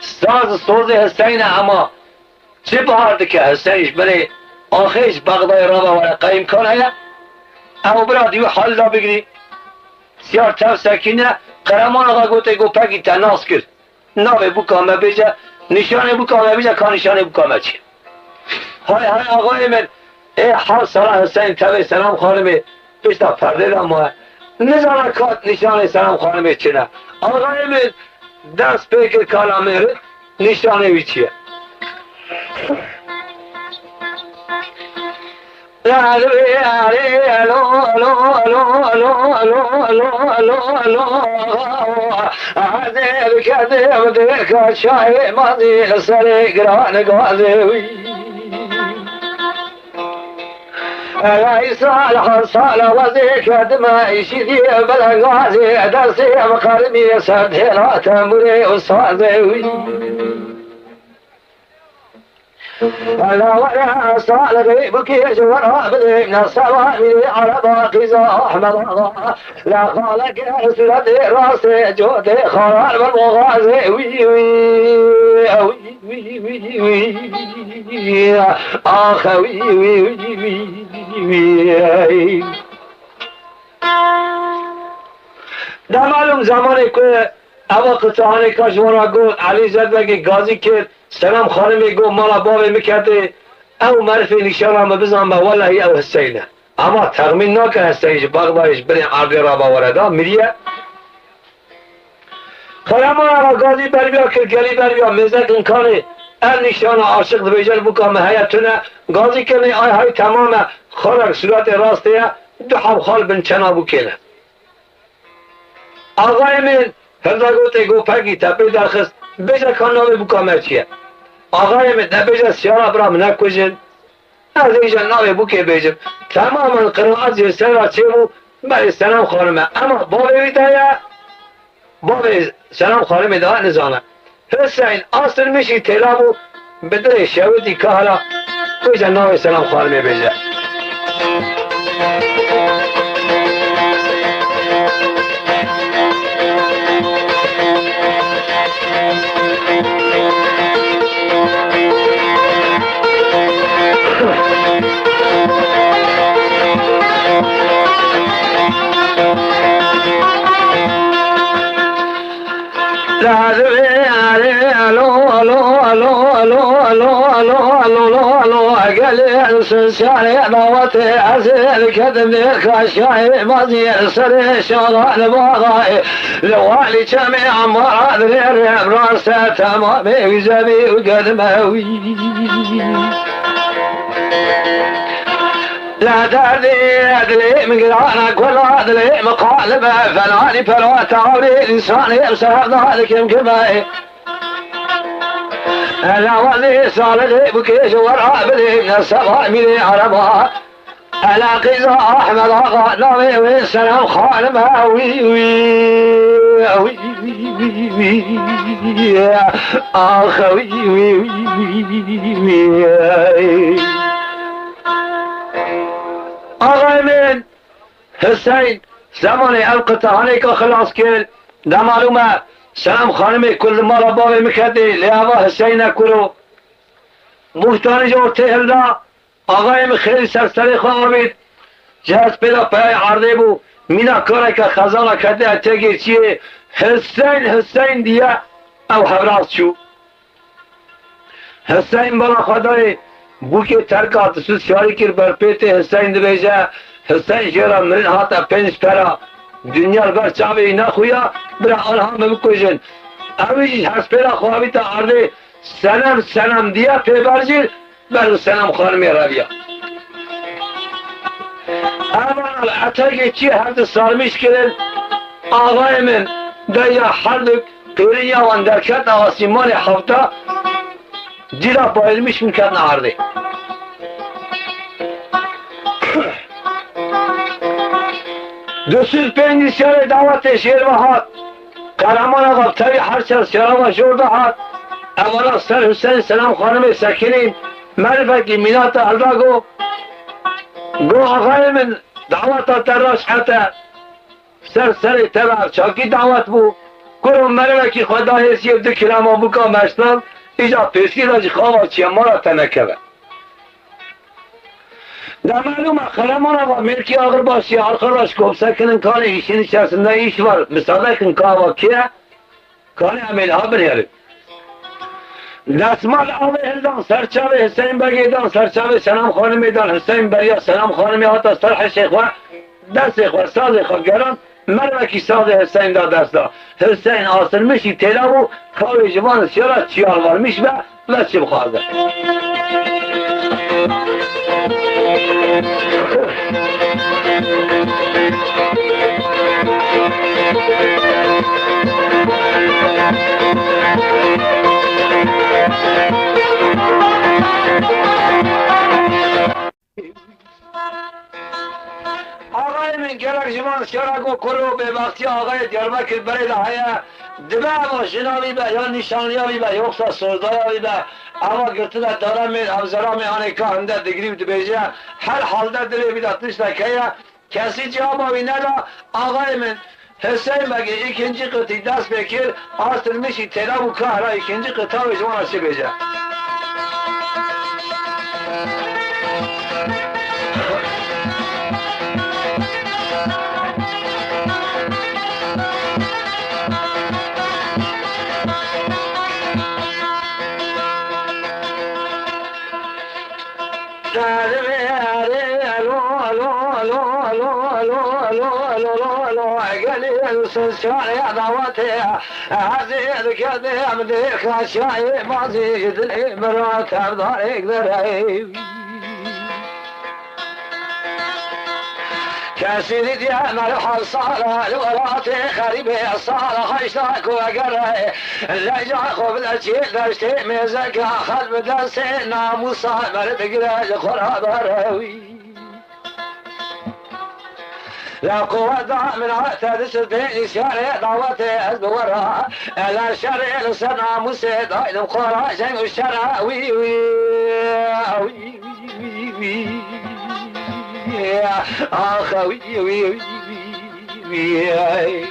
ساز حسین اما چه بارده که حسینش بره آخیش بغدای رابا وره قیم کنه اما برا دیو حال دا بگیری سیار تف سکینه قرمان آقا گوته گو پکی تناس کرد ناوی بکامه بیجه نشانه بکامه بیجه که نشانه بکامه چیه های آقای من ای حال سلام حسین تبه سلام خانمه پیشتا پرده را ماه نزانه کات نشانه سلام خانمه چنه آقای من دست پیکر کالامه رد نشانه بی چیه عزیز کدیم دیکا شای مازی سری گران گازوی ای صالح وزی کدیم ایشیدی بلنگازی درسی مقرمی سردهلات موری استازوی لا ولا صالح بكيش ورا بدي من السماء على باقي احمد لا خالك يا سيدي راسي جودي خال بالمغازي وي اخوي وي ده معلوم زمانی که اما قطعانی کشورا گفت علی زدبگی گازی کرد سلام خانمی گفت مالا بابی میکرده او معرفی نشان هم بزن با والله او حسینه اما تغمین نکن حسینش بغدایش بریم عرضی را باورده میریه خلاما را گازی بر بیا کرد گلی بر بیا مزد امکانه ار نشان عاشق بیجل بکام حیاتونه گازی کنی آی های تمام خورک صورت راسته دو حب خال بن چنا بکنه آقای من هردا گوته گو پاکی تپی درخست بیجا کانامی بکامه چیه آقای من نبیجا سیارا برام نکوشن از ایجا نامی بکی بیجم تماما قرآن زیستن را چه بو برای سلام خانمه اما بابی بیتایه بابی سلام خانمه ده نزانه حسین آسر میشی تلابو بدره شویدی که حالا بیجا نامی سلام خانمه بیجا سنساني نوتي عزيز كذبني خاشاي ماضي سري شغال باغاي لوالي جميع مراد الرب راسه تمامي وزبي وقدموي لا دردي أدري من قرانا كل أدري مقالبة فلاني فلا تعوري إنساني بسبب ذلك يمكن أنا ولي صالحي بكيش وراء بدي من السماء مني عربا أنا قيزة أحمد آقا نامي والسلام خانمها وي وي أخوي وي آقای من حسین زمانی القطعانی که خلاص کرد ده معلومه سلام خانمی کل ما را باوی میکردی لیاوا حسین کرو مفتانی جور تهل دا آقای من خیلی سرسری خواه بید جهاز پیدا پای عرضه بو مینا کاره که خزانه کرده تگیر چیه حسین دیه او حبراز شو حسین بلا خدای بو که ترکات سوز شاری کر بر پیت حسین دبیجه حسین جرا من هاتا پنج پرا دنیا بر چاوی نخویا برا آنها بکشن اویش هست پرا خواهی تا عرضه سنم دیا پیبرجیر بر سنم خانمی رویا اول اتاقی چی هفت سالمیش کرد آقای من دایا حرد قیریا و اندرکت آسیمان هفته دیلا بایلمیش میکرد نهارده دوسوز پنجی سیار دعوت شیر و هات قرمان آقا تبی هر چر سیار و جورده هات اولا سر حسین سلام خانم سکنین معرفتی مینات الدا گو آقای من دعوت تراش حتا سر تبع چاکی دعوت بو گرو معرفتی خدا حسیب دو کلام بکا مشتن ایجا پیسی راجی خواه چیه ما را تنکه در معلومه خرمان آقا ملکی آقر باشی آخر راش گفت سکنن کان ایشی نشستنده ایش var مثاله کن کاوا کیه کان امیل ها بریاره دستمال آقای هلدان سرچاوه حسین بگیدان سرچاوه سلام خانمیدان حسین بریا سلام خانمی آتا سرح شیخ و دست خور ساز خور گران مروکی ساز حسین دا دست دا حسین آسل میشی تیلا بو خواه جوان سیارا چیال وار میش و چی بخوازه آقای من گرک جوان سیارا گو کرو به وقتی آقای دیاربکر برای دهایه دبه ما جنابی به یا نشانیابی به یوکسا سوزدایابی به اما گرتده دارم من افزرام آنکا هنده دگریم دبیجه هر حال ده دلی بیداتش دکیه کسی جوابی ندا آقای من حسین بگه ikinci قطعی دست بکر آسل میشی تلا و کهرا ikinci قطعه و جوان آسی بیجه شاعر دعوتها عزيز كذا مديك شاعر ما زيد الامرات دارك دري كاسيدي يا مرحب صالة الورات خريبي صالة خيشتك وقرأي لا جاخو بالأشياء داشتي ميزك أخذ بدرسي ناموسا مرد قراج خراب راوي لا قوة من عتاد سلطين شارع دعوته أزدورها لا شارع لسنا مسيد هاي القرى شنو الشارع وي وي وي وي آخ وي وي وي وي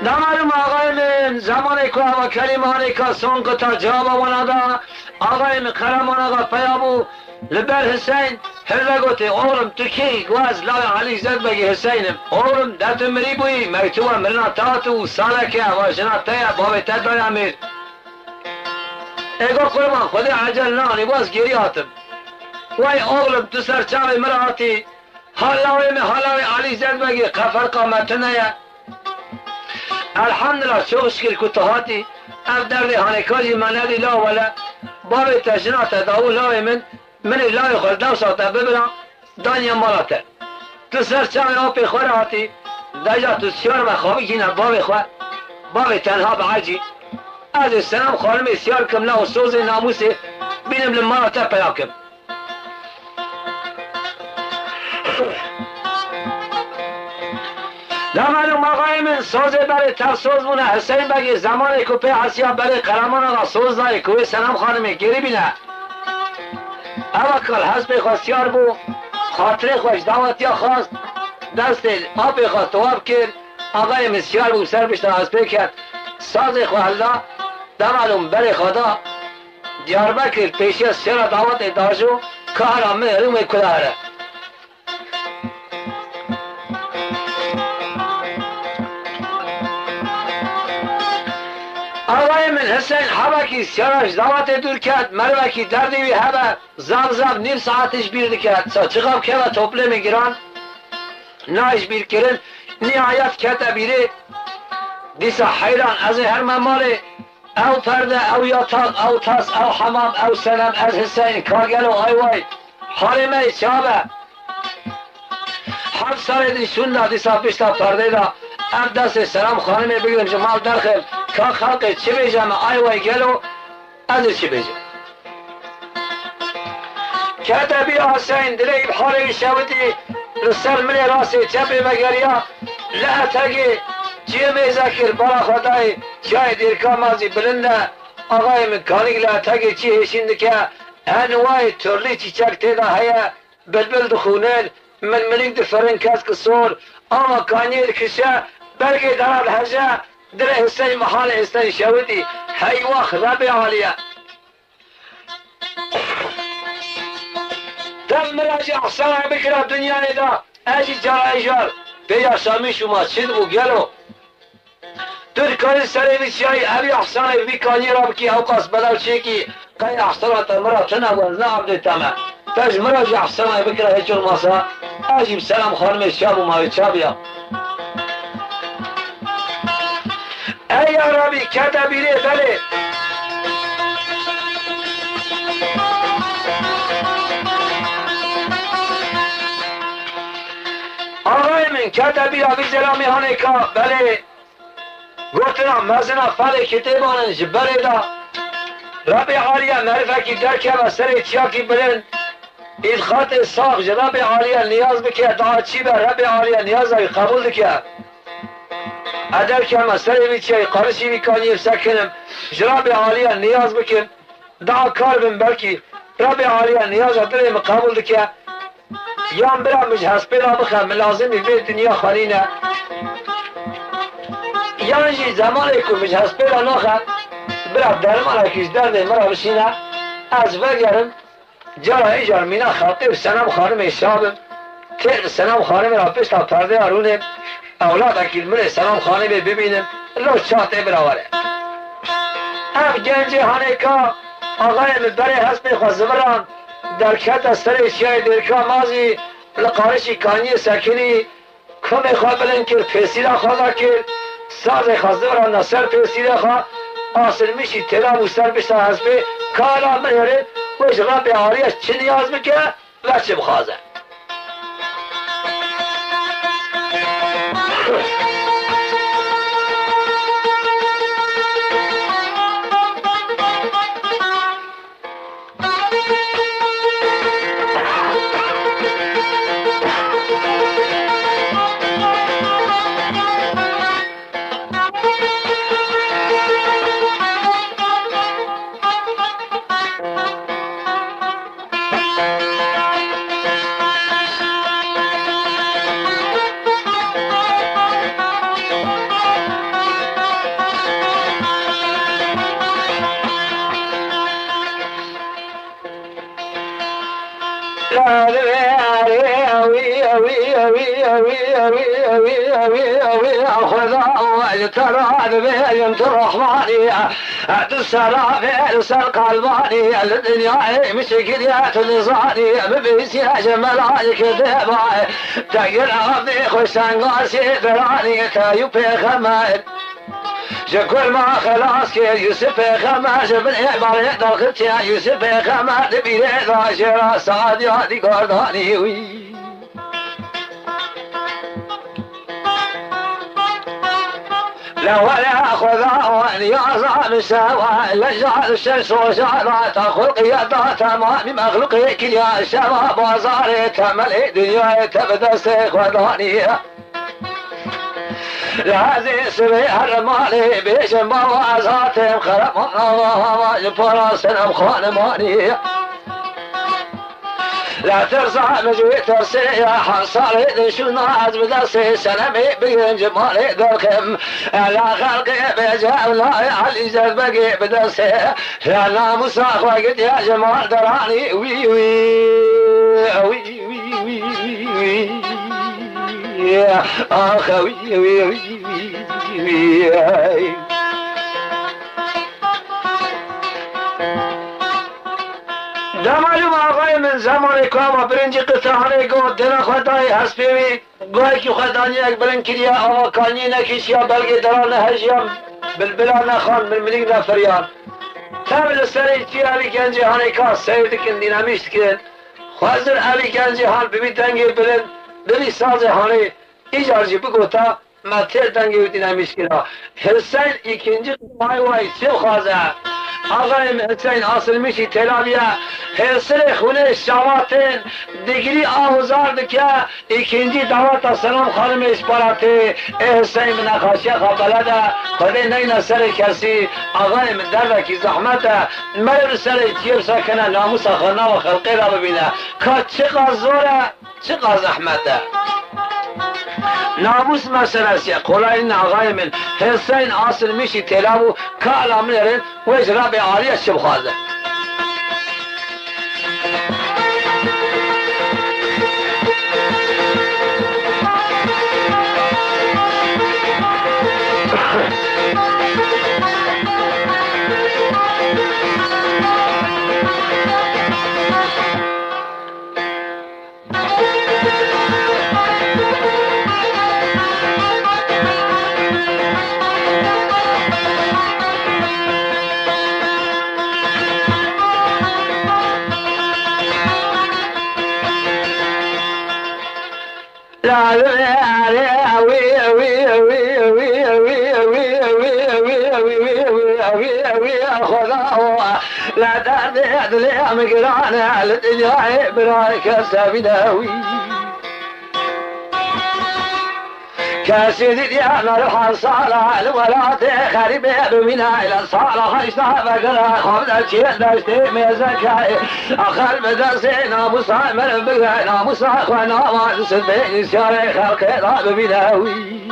نمارم آقای من زمانی که و کلمانی که سنگ تا جواب ونادا آقای من قرمان آقا پیابو لبر حسین هر گوته اورم تکی گواز لا علی زد بگی حسینم اورم دت مری بوی مکتوب مرنا تاتو سالکه و جنا تیا باب تدای امیر ایگو قربان خود عجل نانی باز گیری آتم وای اورم تو سر چاوی مراتی حالاوی من حالاوی علی زد بگی قفر قامتنه الحمدلله شوش کل کتهاتی اف درد هانکاری منادی لا ولا باب تجنات داو لا من لا خود دو ساعت ببرم دانیا مالاته تو سر چاوی آپی خوراتی دجا تو سیار و خوابی که باب خود باب تنها بعجی از السلام خانمی سیار کم لا سوز ناموسی بینم لمالاته پیاکم زمان آقای من سوز برای تفسوز مونه حسین بگی زمانی که پی حسیا برای قرمان آقا سوز داری کوی سلام خانمی گیری بینه اما کل حسب خواستیار بو خاطر خوش دعوتیا خواست دست آبی خواست تواب کرد آقای مسیار بو سر بشتر حسبه کرد ساز خوالله دمالون برای خدا دیار بکر پیشی سر دعوت داشو کارا من روم کداره شبکی سیارش دعوت دور کرد مروکی دردی همه زب نیم ساعتش بیرد کرد چقاب که و توپله میگیرن نایش بیر کرن نهایت کتا بیره دیسا حیران از هر مماله او پرده او یاتاق او تاس او حمام او سلام از حسین کارگل و آیوای حالمه چابه هر سال دیشون دا دیسا پیشتا پرده دا ام دست سلام خانمه بگیرم جمال درخل که خلق چی بیجم آیوای گلو از چی بیجم کتا بی حسین دلی بحاله شودی لسر من راسی چپی مگریا لحتگی چیه ذکر برا خدای چای دیرکا مازی بلنده آقای مکانیک لحتگی چی هشیند که انواع ترلی چیچک تیدا هیا بلبل دخونن من ملیک دفرن کس کسور آما کانیر کشه برگی درال هجه در حسین محال حسین شودی هیوا خراب عالیه دم مراجع احسان بکره دنیا ندا اجی جرای جار بیا شامی شما چید بو گلو در کاری سری بیچای اوی احسان بیکانی را بکی اوقاس بدل چیکی قای احسانات مرا تنوان نعبد تمام تاج مراجع احسان بکره هیچون ماسا اجیم سلام خانم شاب و ماوی چابیا ای عربی کتا بیره بله آقای من کتا بی آبی زلامی هانه که بله گفتنا مزنا فعل کتبانن جبره دا رب عالیه معرفه کی درکه و سر چیاکی بلند ادخات ساق رب عالیه نیاز بکه دعا چی به رب عالیه نیاز های قبول که ادر که ما سر بیچه قرشی بیکانی سکنم رب عالیه نیاز بکن دعا کار بم بلکی رب عالیه نیاز دلم قبول که یام برام مش هسپلا بخم لازمی به دنیا خالینه یعنی زمانی که مش هسپلا نخم برام درمان کیش درد مرا بشینه از وگرم جرا ایجار مینا خاطر سنم خانم شابم تر سنم خانم را پشتا پرده آرونه اولاد اکیل من سنم خانم ببینم لو چاته براوره ام گنج هانه که آقای مبره حسب خوزبران در کت از سر اشیای درکا مازی لقارشی کانی سکنی کم خواه بلن کرد پیسیده خواه کرد ساز خواسته برا نصر پیسیده خواه آسل میشی تلا مستر بشتا حسبه کالا مهره وش رب عالیش چه نیاز بکه و چه بخوازه ترى بين الرحمانية تسرى في القلبانية الدنيا مشكلات نظانية ببيس يا جمالك دبا تقرا في خشان قاسي دراني تايب خمال شكر ما خلاص كي يوسف خماش بالعبارة دخلت يا يوسف خمال بيري ذاشرة صادياتي قرداني وي لا ولا خذا ولا يعظم سوا لجعل الشمس وجعلت خلقيات تمام مخلوقك يا شباب وزاري تملي دنيا تبدا سيخ ودانية لهذه سبيع الرمالي بيشن بوازاتهم خرم الله يفرس الأمخان مانية لا ترزع مجوي ترسي يا حصاري شو ناز بدرسي سنمي بين جمالي دركم لا خلقي بجاب لا علي جذبقي بدرسي يا لا مساخ وقت يا جمال دراني وي وي وي وي وي وي يا اخوي وي وي وي معلوم آقای من زمان که اما برنجی قطعانه گو دل خدای هست پیوی گوهی که خدانی یک برنج کریا آقا کانی نکیش یا بلگی دران هجیم بلبلا نخوان من ملیگ نفریان تابل سری چی علی گنجی هانی که سید کن دینامیشت کن خوازر علی گنجی هان ببی دنگی بلند ببی ساز هانی ایجارجی بگو تا مطر دنگی و دینامیشت کن حسین ikinci vay vay چه خوازه آقای حسین اصل میشی تلابیه حسر خونه شواتن دیگری آهوزار که ikinci دعوت سلام خانم اسپاراتی حسین من نخاشی خبلده خودی نین سر کسی آقای من در کی زحمت مرد سر جیب سکنه ناموس خانه و خلقی را ببینه که چقدر زوره چقدر زحمته ناموس مسئله قولای این آقای من حسین اصل میشی تلابو که علام نرین و اجرا به عالیه چه بخوازه لا دارد لي مقرانة على الدنيا برايك سابداوي كاسيدي انا روح صالح الولاد خريبه بمنا الى صالح اشتاق بقرا خبز الشيء داشتي ميزكاي اخر بدرسي ناموس من بقى ناموس اخوانا ما تسبين شارع خلقي ضاب بناوي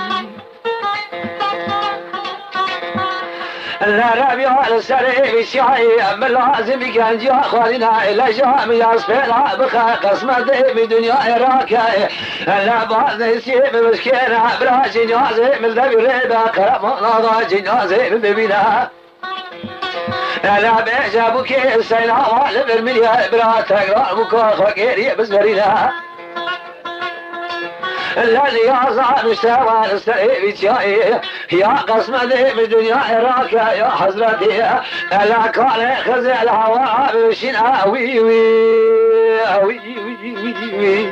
الربيع على السريع بشعي أما لازم يكنجي أخواننا إلى جامي أصفنا بخا قسمة بدنيا عراكي لا بعض يسيب مسكينة بلا جنازة من ذبي ريبا قرم ناضا جنازة ببنا لا بيجابك السينا والب المليا بلا تقرأ بكا خيري بزرنا الذي أصعب السماء السريع بشائي يا قسمة بدنيا عراك يا حضرتي لا كان خزع الهواء بشنا وي وي وي وي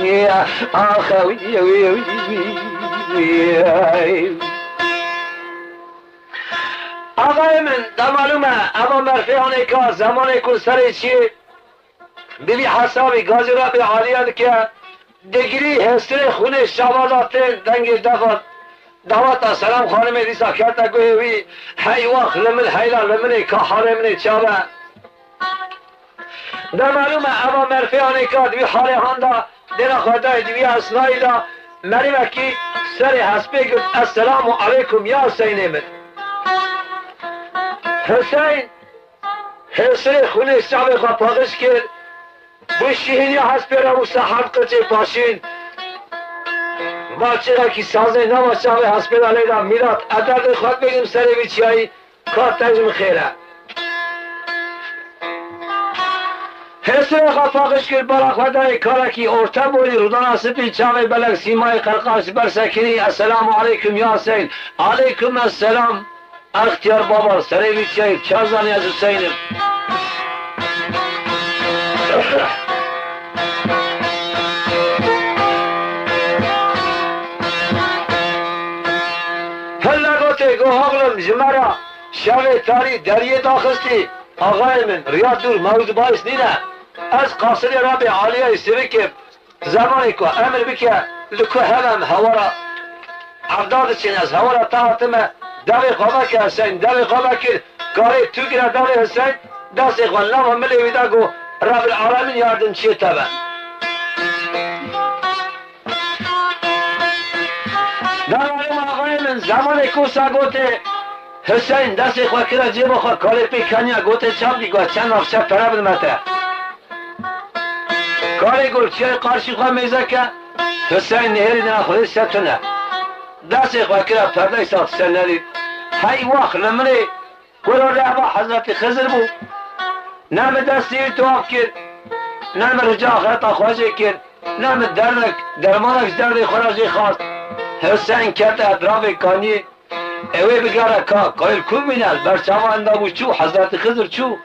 وي آخ وي وي وي آقای من در معلومه اما مرفعانه که زمانه که سری چی ببی حسابی گازی را به عالیت که دیگری هستر خونه شوازات دنگ دعوت سلام خانم دیسا کرده گویوی هی وقت لمن هیلان لمنی که حرمنی چاوه در معلومه اما مرفعانه که دوی حاله هانده دینا خواهده دوی اصنایی دا مریمه که سر حسبه گفت السلام علیکم یا حسین من حسین هستر خونه شعب خواه پاقش کرد بشیهینی هست پیرا و سحب قچه پاشین باچه را که سازه نماشه و هست پیرا لیدا میراد عدد خود بگیم سر بیچیایی کار تجم خیره حس را خواه پاقش کرد برا خودای کارکی ارتا بولی رودان سپی چاوی بلک سیمای قرقاش برسکنی السلام علیکم یا حسین علیکم السلام اختیار بابا سر بیچیایی چازانی از حسینم هلا گوته گو آقلم جمرا شب تاری دریه داخستی آقای من ریاد دور موضوع باعث نینه از قاصری را به عالیه استوی که زمانی که امر بکه لکو هلم هورا عبداد چین از هورا تاعتمه دوی خوابه که حسین دوی خوابه که کاری تو گره دوی حسین دست اخوان لما ملی ویده گو رب العالمین یاردن چیه تبه دارم آقای من زمان کوسا گوته حسین دست خواه کرا جیب خواه کاری پی کنیا گوته چم دی گوه چند افشه پره بدمته کاری گل چیه قارشی خواه میزه که حسین نهری نه خودی ستونه دست خواه کرا پرده سات سن ندید هی وقت لمنی گل رعبا حضرت خزر بود نام دستی تو آف کرد نام رجا خطا خواجه کرد نام درنک درمانک درد خورازی خواست حسین کت اطراف کانی اوی بگاره کایل کو بینال برچاو اندامو چو حضرت خضر چو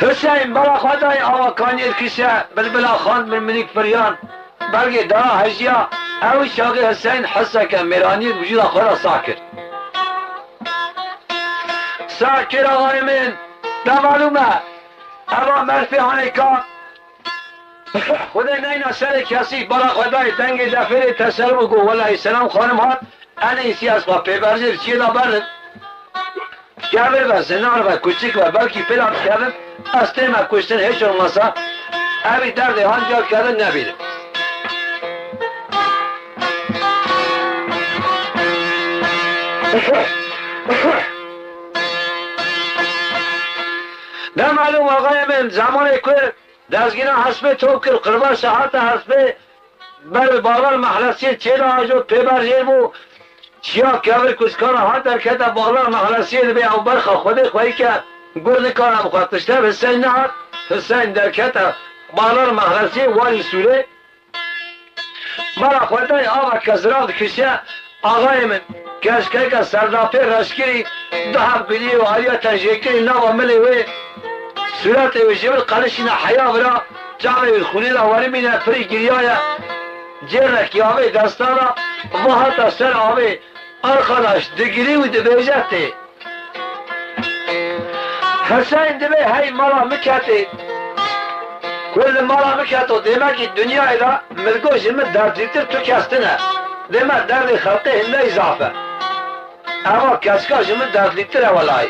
حسین برا خدای آوا کانی کشه بلبلا خان من منیک فریان بلگه دا هجیا اوی شاگی حسین حسه که میرانی وجود خورا ساکر ساکر آقای من دا معلومه اما مرفی هانه کان خدا نینا سر کسی برا خدای دنگ دفیر تسلم گو والله سلام خانم هات انا ایسی از خواه پیبرزیر چیه دا برد گبر و زنار و کچک و بلکی پیلان کردن از تیم کشتن هیچ olmasa اوی درد هنجار کردن نبیده نه معلوم آقای من زمان که دزگینا حسبه تو کر قربان ساعت حسبه بر باغل محلسی چیل آجو پیبرزیر بو چیا کبر کسکان ها در کتا باغل محلسی بی او برخ خودی خواهی که گرد کارم خواهدشتر حسین نهاد حسین در کتا باغل محلسی والی سوره برا خواهدای آقا کزراد کشه آقای من کشکه که سردافه رشکری ده هم گلی و آلیا تنجیکری نوا ملی وی صورت وجهه قلشنا حیا برا جامعه خونی را وری مینه فری گریایا جرک یاوی دستانا و حتی سر آوی arkadaş digiri de bejete Hüseyin de hey mala mükati kul mala mükato demek ki dünyayla milgoşimi dertlidir tükestine demek derdi halkı hille izafe ama kaskajımı dertlidir evvelay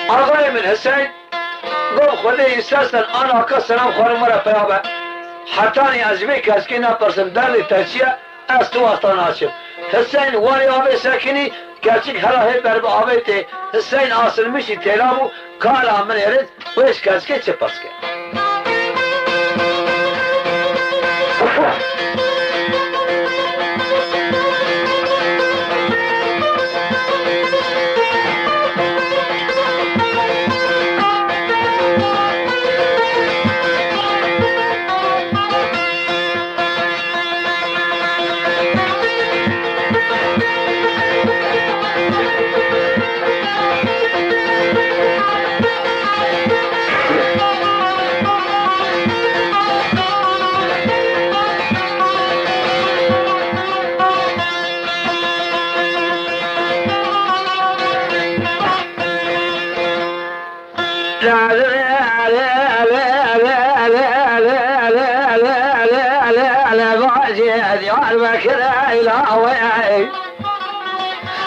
Ağayemin Hüseyin gov Xuda istersen ana ka selam xorumara beraber hatani azmi kaski ne yaparsın derdi tercihe از تو وقتا ناشم حسین واری آبه سکنی گرچک هلاهی برب آبه تی حسین آسل میشی تیلابو کار آمن ایرد ویش کسکه چه پسکه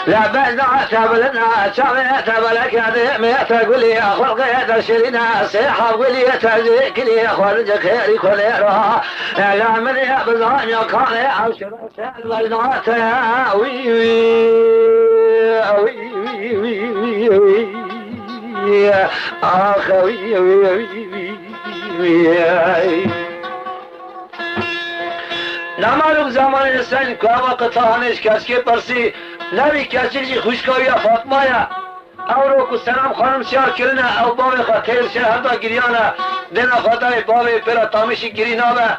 لا بدنا تبلنا شبيت بلك ما تقول لي خلق تشرينا صيحة قول لي تزيك لي خرج خيري كل يرى لا من يبزان يقال عشر البنات وي وي وي وي اخوي وي نمالوم زمان حسین که وقت هنش کسی پرسی نبی کسی جی خوشکاوی فاطمه یا او رو که سلام خانم شیار کرنه او باب خطیر شهر دا گریانه دینا خطای باب پیرا تامیشی گری نامه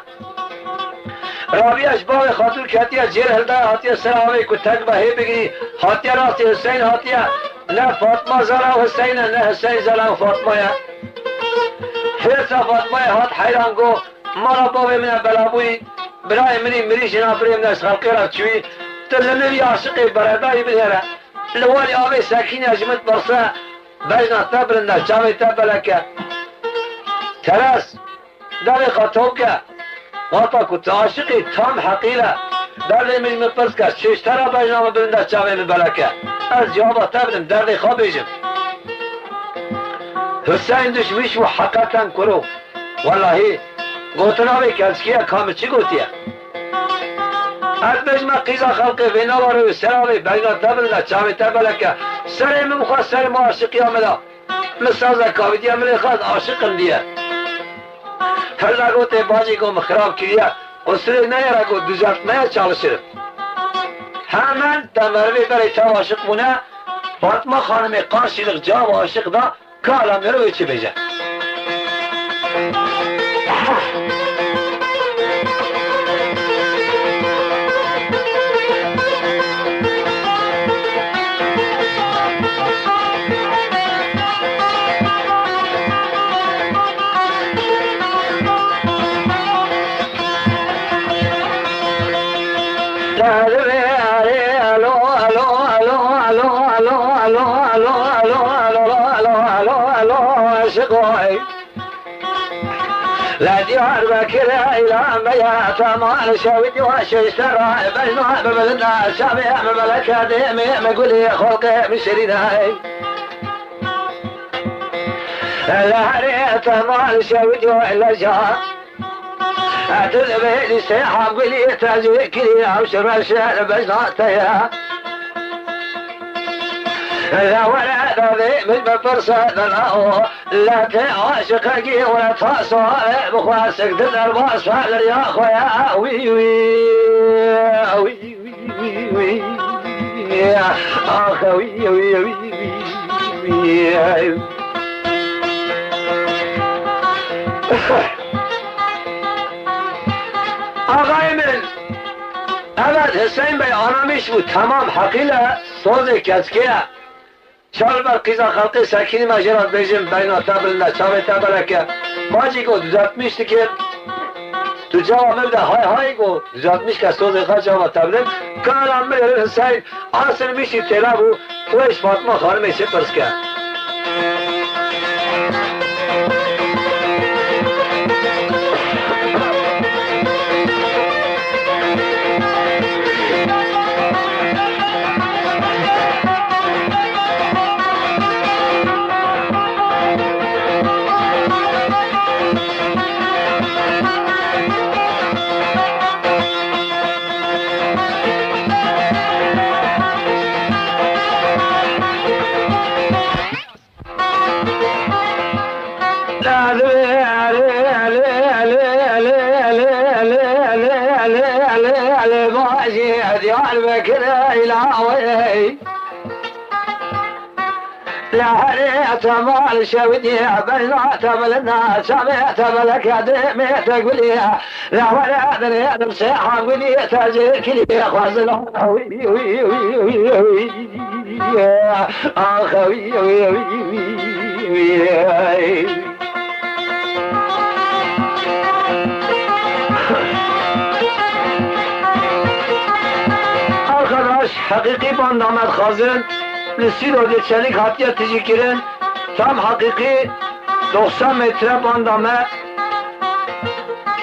رابیش باب خاطر کتیه جیر هلده حاتیه سراوی که تک بهی بگیری حاتیه راستی حسین حاتیه نه فاطمه زلا حسین نه حسین زلا فاطمه یا حیثا فاطمه حات حیران گو مرا باب من بلابوی برای مری جناب بریم ناس خلقی را چوی تلنوی عاشقی برادایی بلیره لوالی آبی ساکین اجمت برسا بجنا تبرنده چاوی تبلکه ترس داری خطوب که واتا کت عاشقی تام حقیله داری مجمت پرس که چشتر بجنا برنده چاوی بلکه از جوابا تبرم دردی خوابیجم حسین دشمیش و حقیقتا کرو واللهی گوتناوی کلسکیه کامل چی گوتیه؟ از بجمع قیزا خلقی ویناواری و سراوی بجنا تبلنده چاوی تبلکه سر من خواه سر ما عاشقی آمده مسازه کاویدی عملی خواهد عاشقم دیه هر گوته باجی گو مخراب کریه و سری نیره گو دوزارت نیا چالشیرم همان تمروی برای تا عاشق بونه فاطمه خانم قارشیلق جواب عاشق دا کالا میرو چی بجه لا ديار بكر إلى بيات مال شويد وشيشترى بجنوها ببلدنا شابع بملكة ديمي مقولي خلقي مشريناي لا ريت مال شويد وإلا جاء أتذبي لي سيحة قولي تجويك لي أوشر الشعر بجناتيا لا ولا ذي من بفرصة الأو لا تعاشقكي ولا تصوى بخواسك تدر باصفى يا خويا وي وي وي وي وي يا أخوي وي وي وي آقای من اول حسین بی آرامیش بود تمام حقیله سوز کسکیه شال بر قیزا خلقی سکینی مجرد بیجیم بینا تبلنده چاوی تبلکه ماجی گو düzeltmişti ki تو جواب ده های های گو düzeltmiş که سوز خواه جواب تبلن کارم بیر حسین آسر میشی تیلا بو ویش فاطمه خانمی چه پرس که مال شودي بينا تبلنا سمعت بلك دمي تقولي لا ولا ادري نصيحه قولي تجيك لي خزن وي وي وي وي يا اخوي وي وي arkadaş hakiki bandamat khazin Lisiro'da çelik hatiye tecikirin tam hakiki 90 metre bandame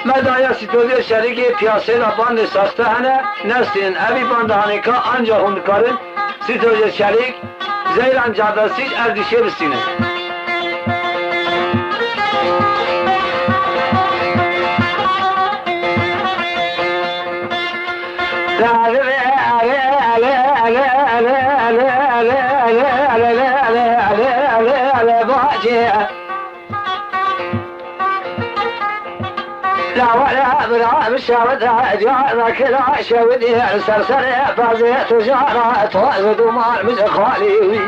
medaya sitode şeriki piyasayla bandı sastahane neslin evi bandahanika ancak hunkarın sitode şerik Zeyran Caddesi Erdişehir'sinin لا ولا بلا بالشارد جارنا كلا شودي سرسر فازي تجارة توازد ومال من خالي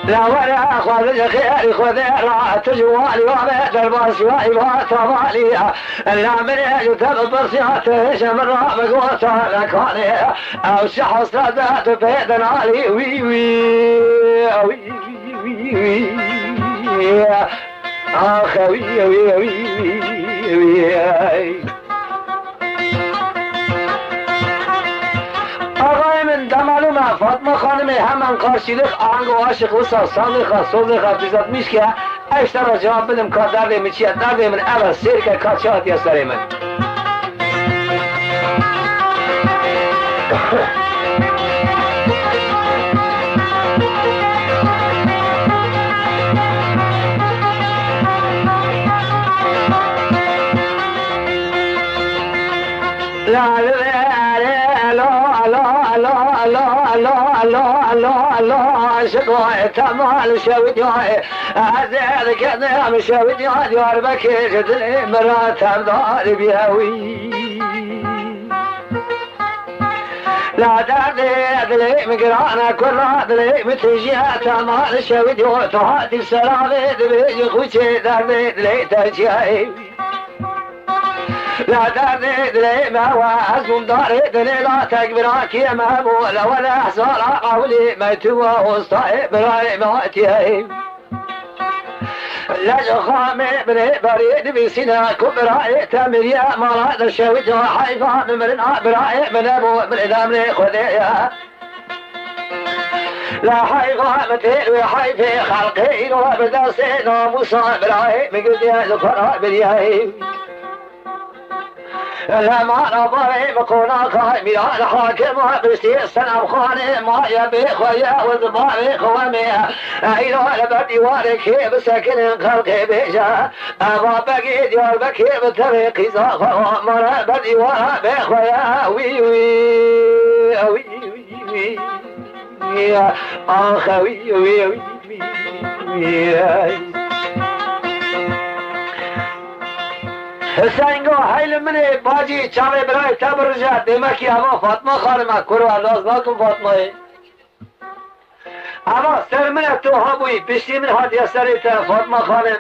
لا ولا خذ خير خذ رات جوالي وبيت البرس وإبات مالي لا من يجتب برسيات شمر مقوت لكاني أو شخص ذات بيت نالي وي وي وي وي وي أخوي وي وي وي من دمالومه فاطمه خانم hemen karşılık ango aşık olsa sandığa solduğa düzeltmiş ki eştara cevap benim kaderliğim içiye derdimin evet sirke kaçat yasarımın la الله شكوى تمال شودياي هذا كذا مش شودياي ديار بكي جدني مرات دار بيهوي لا درد دلي مقرانا كل دلي متجيات ما الشويد وتهاتي السلامة دبي خوشي درد دلي تجيهي لا درد دلي ما هو أزم داري دلي لا تكبراك يا مهبول ولا حصال قولي ما توا وصائب براي موتيهي لا جخامي بني بريد بسنا كبراء تمريا مراد الشويت وحيفا من براء من ابو من ادامني خذيا لا حيفا متين وحيفي خلقين وبدرسين ومصاب براء من قديا ذكراء برياي لا ما نظري بكونا خايمي على حاكم وبرسي السلام خاني ما يبي خويا والضبابي خوامي ايلو لبدي واركي بسكن خلقي بيجا ابا بقيد يا بكي بطريقي زاخا مرا بدي واربي خويا وي وي وي وي يا اخوي وي وي حسین گو حیل منی باجی چاوه برای تبرجه دمکی اما فاطمه خانمه کرو انداز نکن فاطمه اما سر من تو ها بوی پشتی من هاتی سری تا فاطمه خانم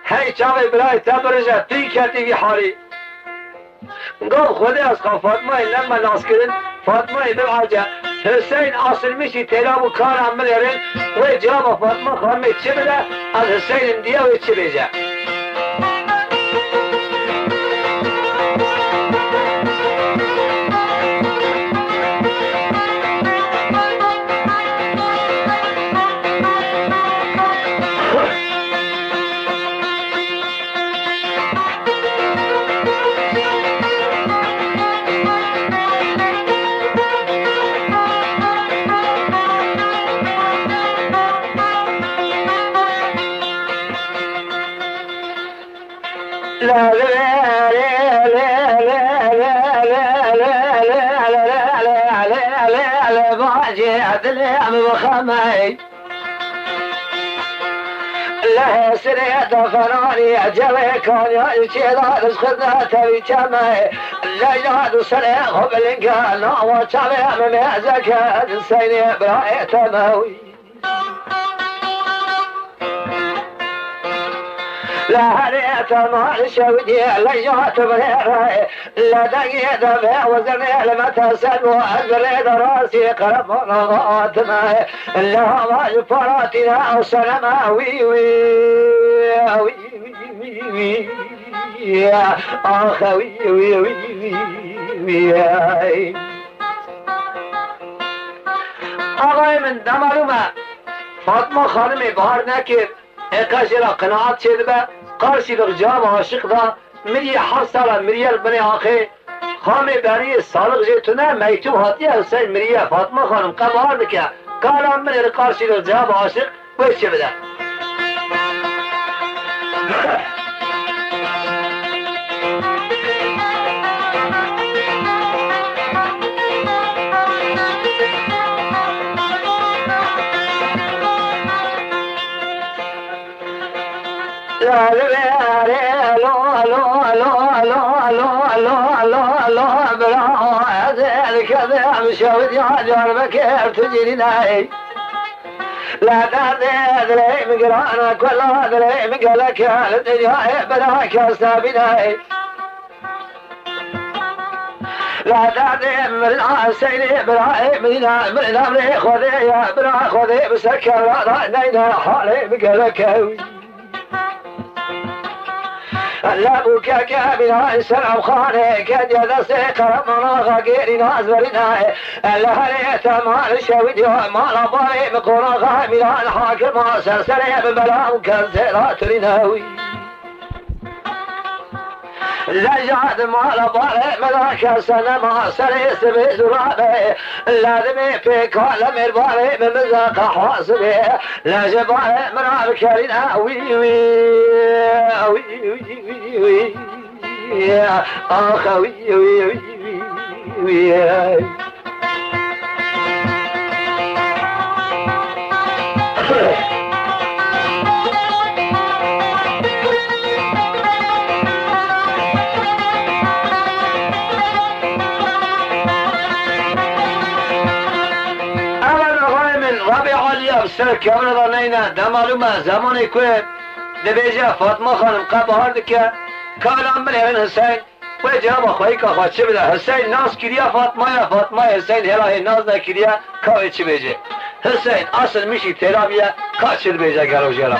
هی چاوه برای تبرجه توی کردی بی حالی گو خودی از خواه فاطمه لما ناس کرن فاطمه بلعجه حسین اصل میشی تیراب و کار عمل یرن و جواب فاطمه خانمه چه بده از حسین دیه و چه بیجه لا باجي عدلي بخمي لا سريت فناني جوي كون يشيدا رزقنا تبي جمعي لا يجاد سريع قبل كان وشابه من زكاة سيني براي تموي لا هريت مال شودي لا يعتبر لا دقيت بها وزني لما تسد وأزريت راسي قرب نغات ما لا ما فراتنا وسلما وي وي وي وي يا أخوي وي وي وي آقای من دمالومه فاطمه خانمی بار نکرد اقاش را قناعت شد به قارشی جواب عاشق دا مری 7 ساله مریل بنی آخه خامی بری سالق جیتونه میتوب هاتی حسین مریه فاطمه خانم قبار نکه کارم من قارشی جواب عاشق ویش چه بده مشاهد يا بكير تجري ناي لا تدري مقرانا كل هذا مقالك الدنيا بلاك سابناي لا تدري من العسير ابراهيم من الامر خذي يا برا خذي بسكر نينا حالي مقالك لا بوكاك بنا السلام خاني كد يدا سيقر منا غير ناس برنا لا هريت مال الشويد مال ضاري مقرا غاملا الحاكم سلسله ببلا وكنزلات رناوي لا جاد مال ضاري ملاك سنة ما سريس بزرابي لازمي في كل مرباري من مزاق حاسبي لا جباري من عبكرنا وي وي وي وي وي يا أخوي وي وي وي ربی عالیا سر کامل را نینه دمالومه زمانی که دبیجه فاطمه خانم قبهار که کالم بلیرن حسین و جواب خواهی که خواهد چه بده حسین ناز کریا فاطمه حسین هلاه ناز نکریا که چه بیجه حسین اصل میشی ترابیه که چه بیجه گرو جرا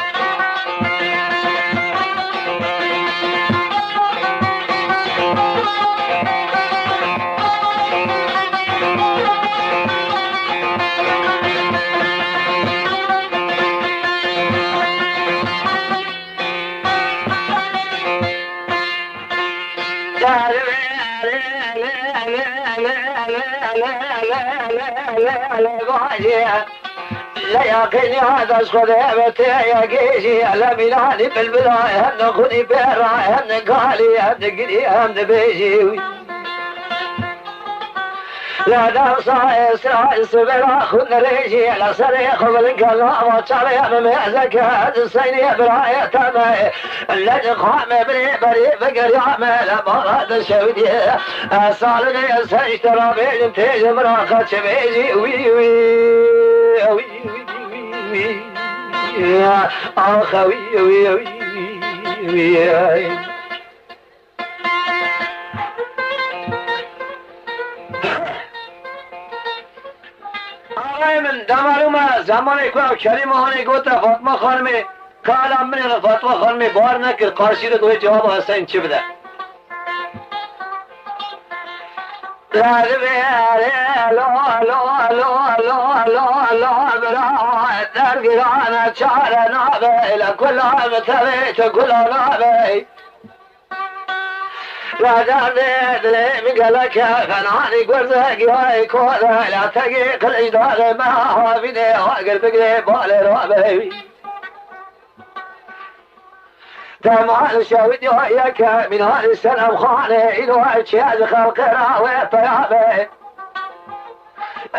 لياقني هذا صديبتي يا قيسي لا بلاني بالبلاي هم نخوني براي هم نقالي هم نقري هم نبيجي لا درصا إسرائيل سبرا خذ ريجي لا صريخ بالقلب وطريق مميزك هذا السيني براي تمي الذي قام بني بري فقر يعمل مراد الشودي صالني سيشترى بين تيج مراقة شبيجي وي وي وي وي يا أخوي وي وي وي من دمالومه زمانی که کریم هانی گوته فاطمه خانمی کالم من فاطمه خانمی بار نکر قارشی رو دوی جواب حسین چی بده در گرانه چاره نابه لکل آمتوی چکل نابه لا دردي مقلك فناني قرزك هاي كولا لا تقيق الإجداد ما هو بني وقلبك لي بالي رابي دمع الشاود وياك من هذه السنة خاني إلو هالشيء خلق راوي طيابي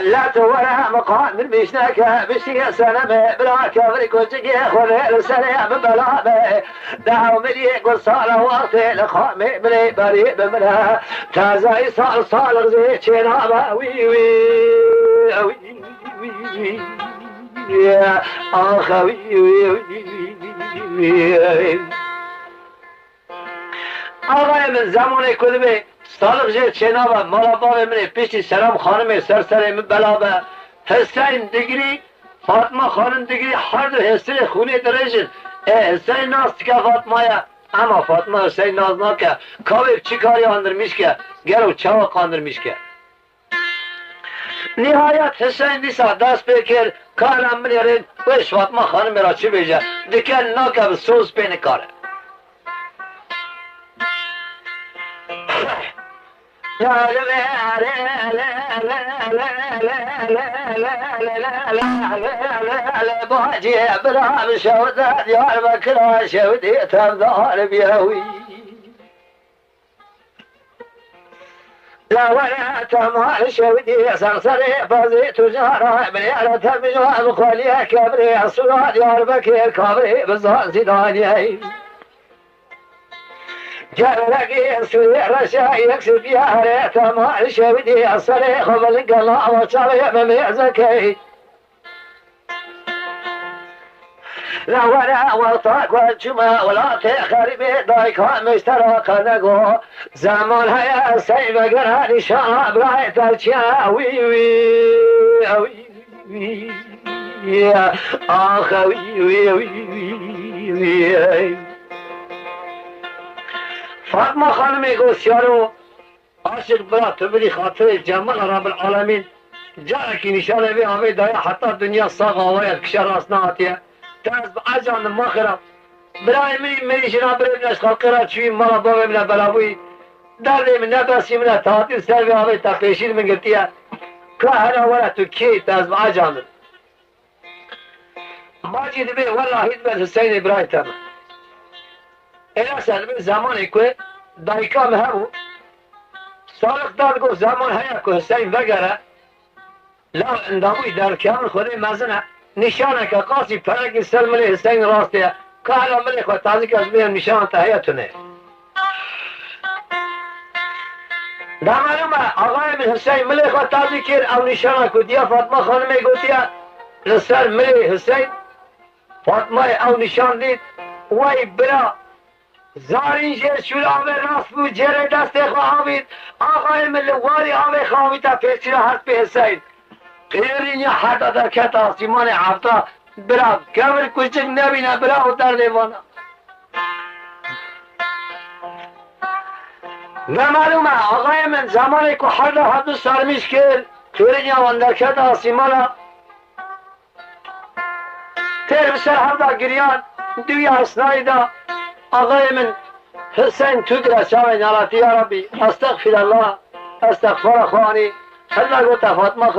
لا تورا مقام من مشناك بشي سنة بلا كبرك وجهي خذ السلام بلابي دعو مني قل صار وقتي لخامي مني بريء منها تازاي صار غزي شنابا وي وي وي وي يا اخوي وي وي آقای من زمان کدومه صادق جه چنابه مالا باب منه پیشی سلام خانم سرسره من بلابه حسین دگری فاطمه خانم دگری هر دو حسین خونه درجن حسین ناز که فاطمه اما فاطمه حسین ناز ناکه کابه چی کاری اندرمیش که گرو چاوق اندرمیش که نهایت حسین دیسا دست بکر کارم من یارین وش فاطمه خانم را چی بیجه دکن ناکه به سوز پینه کاره باجي برام شودات يا بكرة شودي تمدار بيهوي لا ولا تمال شودي صرصري فزي تجارة بنيارة تمجوها بخوليها كبري الصلاة يا بكير كبري بزهان سيداني جارك سوي رشا يكسب يا ريت ما شودي الصريخ بالقلا وشري بميزكي لا ولا وطاق والجمع ولا تخربي دايك مشترك نقو زمان هيا سيب قراني شاب رايت الشيا وي وي وي يا اخوي وي وي فاطمه خانمی گوشیارو عاشق برا تبری خاطر جمال رب العالمین جا کی نشانه به آوی دایا حتی دنیا ساق آوید کشار راسنا آتیه تاز با اجان ماخرم برای منی شنا برای منش خلقی را چوی مالا باوی منه بلابوی درده من نباسی منه تاعتیل سر به آوی تا پیشید من گرتیه که هنه ولا تو کی تاز با اجان ماجی دبی والله هید بن حسین ابراهیم تمام اینا سلمه زمانی که دایکام همون سالق داد گفت زمان هیا که حسین بگره لا انداموی در کامل خوده مزنه نشانه که قاسی پرکی سلمه حسین راسته که حالا ملی خود تازی که از بیم نشانه تا هیتونه در معلومه آقای من حسین ملی خود تازی کرد او نشانه که دیا فاطمه خانمه گوتیه لسر ملی حسین فاطمه او نشان دید وی برا زارین جه شور آوه راست بود جره دست خواهید آقای ملوالی آوه خواهید تا پیچی هست به حسین غیرین یا حدا در کت آسیمان عفتا برا کمر کچک نبینه برا او در دیوانا نمالومه آقای من زمانی که حدا سرمیش کرد غیرین یا وندر کت آسیمانا تیر بسر حدا گریان دوی اسنایی دا آقای من حسین تو در شاوی نالاتی یا ربی استغفر الله استغفر خوانی الله گوتا فاطمه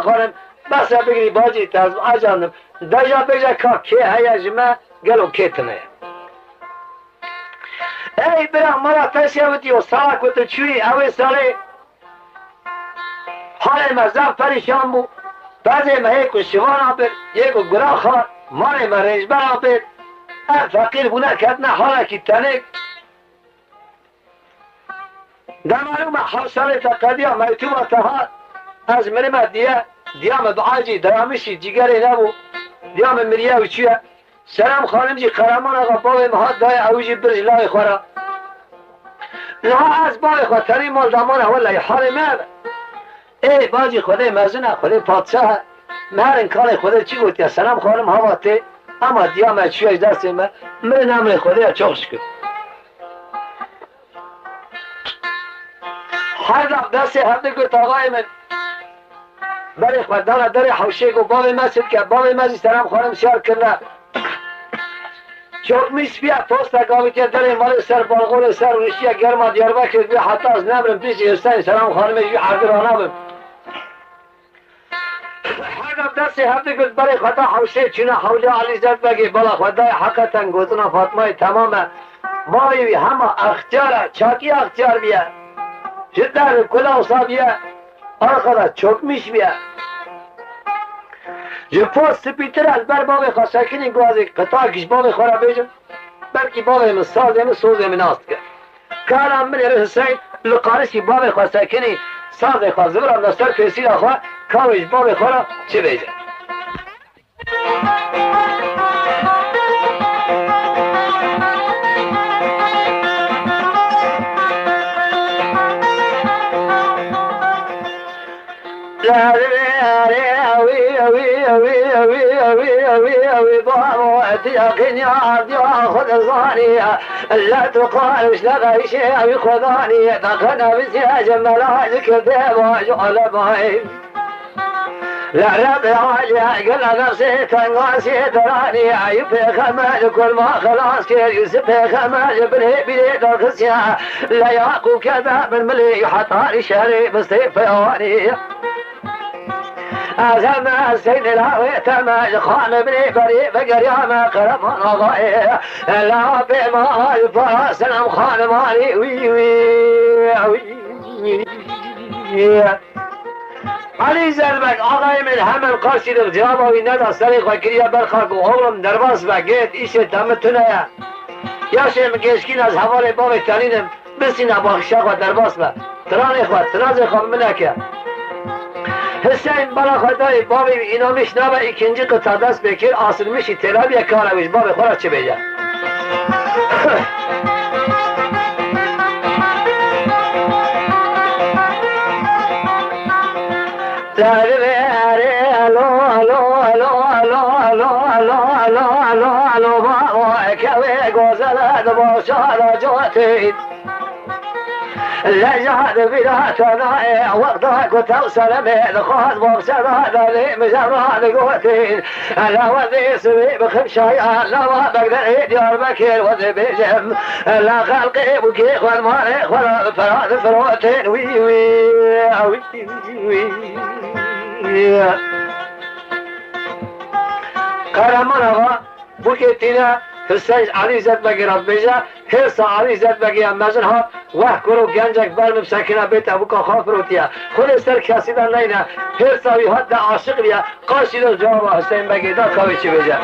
خانم بس بگیری باجی تاز اجانم دایا بجا که هیا جمع گلو کتنه ای برا مرا تشیوتی و سالا کتو چوی اوی سالی حال مزم پریشان بو بعضی مهی که شوان آبر یکو گرا خواد مال مرنج بر آبر فقیر بونه کتنه حالا کی تنک در معلوم حوصله تقدیم میتوبه تها از مرمه دیام دعاجی درامشی جگری نبو دیام مریه و چیه سلام خانم جی قرمان آقا باوی مهاد دای اوجی برج لای خورا نه از باوی خود تنی مال دامانه والله حال مهد ای باجی خوده مزنه خوده پادشاه مهر انکال خوده چی گوتی سلام خانم هوا تی اما دیام چیش دست من نمره خوده چوش کن هر دست هفته گفت آقای من برای خوددان در حوشه گو باب مسجد که باب مسجد سلام خانم شار کرده چوکمیش بیا پوست گاویتی در مال سر بالغور سر روشی گرما دیاربکر بیا حتی از نمرم پیش حسین سلام خانم جو عبدالرانه بم هر دست هفته گفت برای خدا حوشه چونه حوله علی زد بگی بالا خدای حقیقتا گوتنا فاطمه تمامه مایوی همه اختیاره چاکی اختیار بیا جدار کلا صابیه آخرا چوکمیش بیا جو پوست سپیتر از بر باب خواستکنی گوازی قطعه کش باب خورا بیجم بلکی باب من ساز من سوز من آست کرد کارم من حسین لقارشی باب خواستکنی ساز خواه زبرم دستر پیسی را خواه کاوش باب خورا چه بیجم لا تقالش لغي شيء خذاني دخلنا بزياج ملاجك ديما جعل باي لا ربع علي قل نفسي تنقاسي دراني عيب خمال كل ما خلاص كير يوسف خمال بلي دركسيا لا يعقو كذا من ملي حطاني شهري بسيف يواني أزم سيد الهوي تماج خان بني بري بقريا ما قرب نضائي لا بما الفراس سلام خان مالي وي علي زلمك آقای من همه قاشی رو جوابی ندا سری خوکریه برخاک و اولم درباس بگید ایش دمتونه یا شیم گشکین از حوال باب تنینم بسینا باخشاق و درباس با ترانی خواه تناز خواه ملکه حسین بالا خدای باب اینامش نبا ikinci قطع دست بکر آسلمشی تلابیه کارویش باب خورا چه بیجه لجهد بلا تنائع وقتك وتوصل من خاص بوصل هذا لي مجرد قوتين لا وذي سوي بخمشايا لا بقدر ديار بكير وذي بجم لا خلقي بكيخ والمالك ولا فراد فروتين وي وي وي قرمنا بكيتنا حسین علی زد بگی رب بیجا حرص علی زد بگی امازن ها وح کرو گنجک برم سکنه بیت ابو کا خاف روتیا خود سر کسی در نینا حرص وی حد عاشق بیا قاشی رو جواب حسین بگی دا کاوی چی بیجا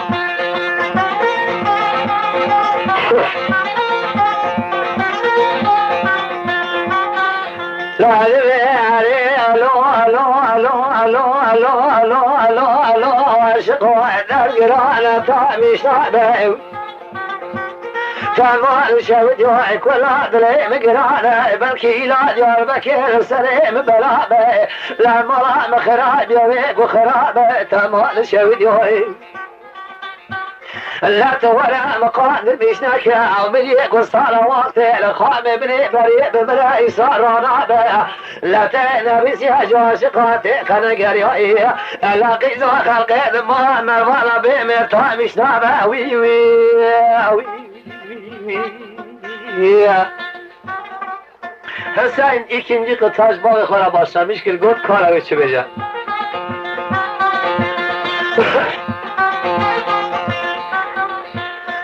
لا علي الو الو الو الو الو الو الو الو عاشقا در گران تا میشنابه فمال شود يوعي كل عدلي مقرانه بلكي لا ديار بكير سليم بلابه لا مرا مخراب يويق وخرابه تمال شود يوعي لا تولى مقادر بيشناك عمليك والصلوات الخام بني بريء بملاي صار رابع لا تنبس يا جواشقاتك كان قريئي لا قيد وخلق ما مرضى بمرتاح مش نابع وي وي Hüseyin ikinci kıtaç balıklara başlamış ki got kara geçirecek.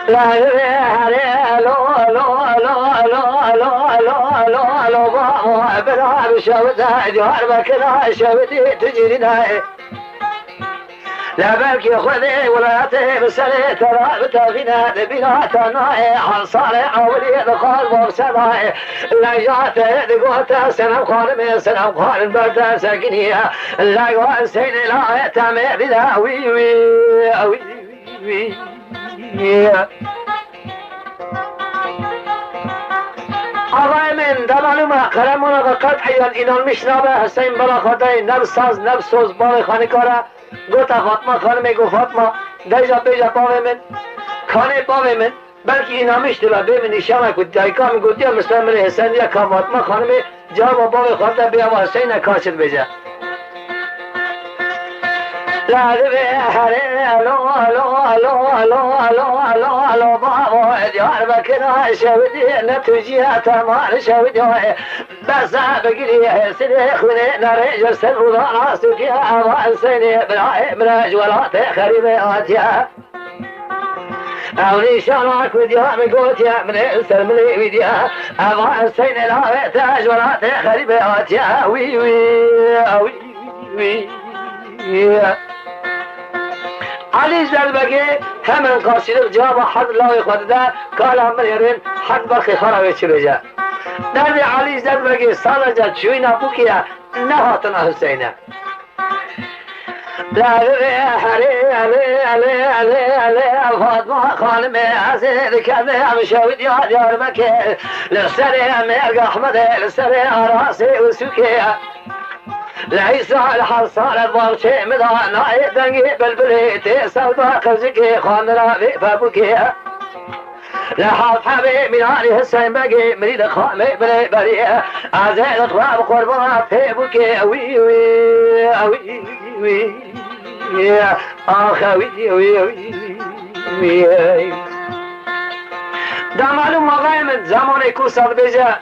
La la la lo lo lo lo lo lo lo lo ba beraber şavda diyar bakına şavdi tecrina لا بالك خذي ولاته بسنة ترى بتغنى بلا تناي عن صالح ولي دخل وبسماء لا جاته دقوته سنم خالم سنم خالم برد سكنية لا يوان سين لا يتمع بلا وي وي وي وي آقای من در معلومه قلمونه قد حیال inanmış nabe Hüseyin bana خدای نبساز نبسوز بار خانکاره گوتا فاطمه خانم گو فاطمه دیجا بیجا باوی من خانه باوی من بلکه اینا مشتلا ببین نشانه کد دایکا میگو دیا مثلا من حسین یا که فاطمه خانم جواب باوی خانده بیا و حسین کاشد بیجا لا دبی حری الو الو الو الو الو الو الو بابا دیار بکنه شودی نتوجیه تمام شودی بس بگیری سری خونه نره جرسل وضع سوکی اما سینی برای مراج ولات خریب آتیا اونی شاناک ودیا میگوتیا من سلملی ویدیا اما سینی لاوی تاج ولات خریب آتیا وی وی وی وی علی زلبگی hemen karşılık cevabı had lavi khadda kala merin had barki kharabe çibece nerede Ali Zervegi sadece çuyna bu ki ne hatına Hüseyin'e la hari ali ali ali ali Fatma hanım aziz kade amşavit ya diyar Mekke lsere merg Ahmed lsere arasi usuki لعيسى الحصان الضرشي مدانا دنقي بالبليتي سودا خزقي خانرا فابوكي لحاف حبيب من علي حسين بقي مريد خامي بلي بريه عزيز اخباب قربات فابوكي وي وي وي وي اخ وي وي وي دا معلوم آقای من زمان کوساد بیجه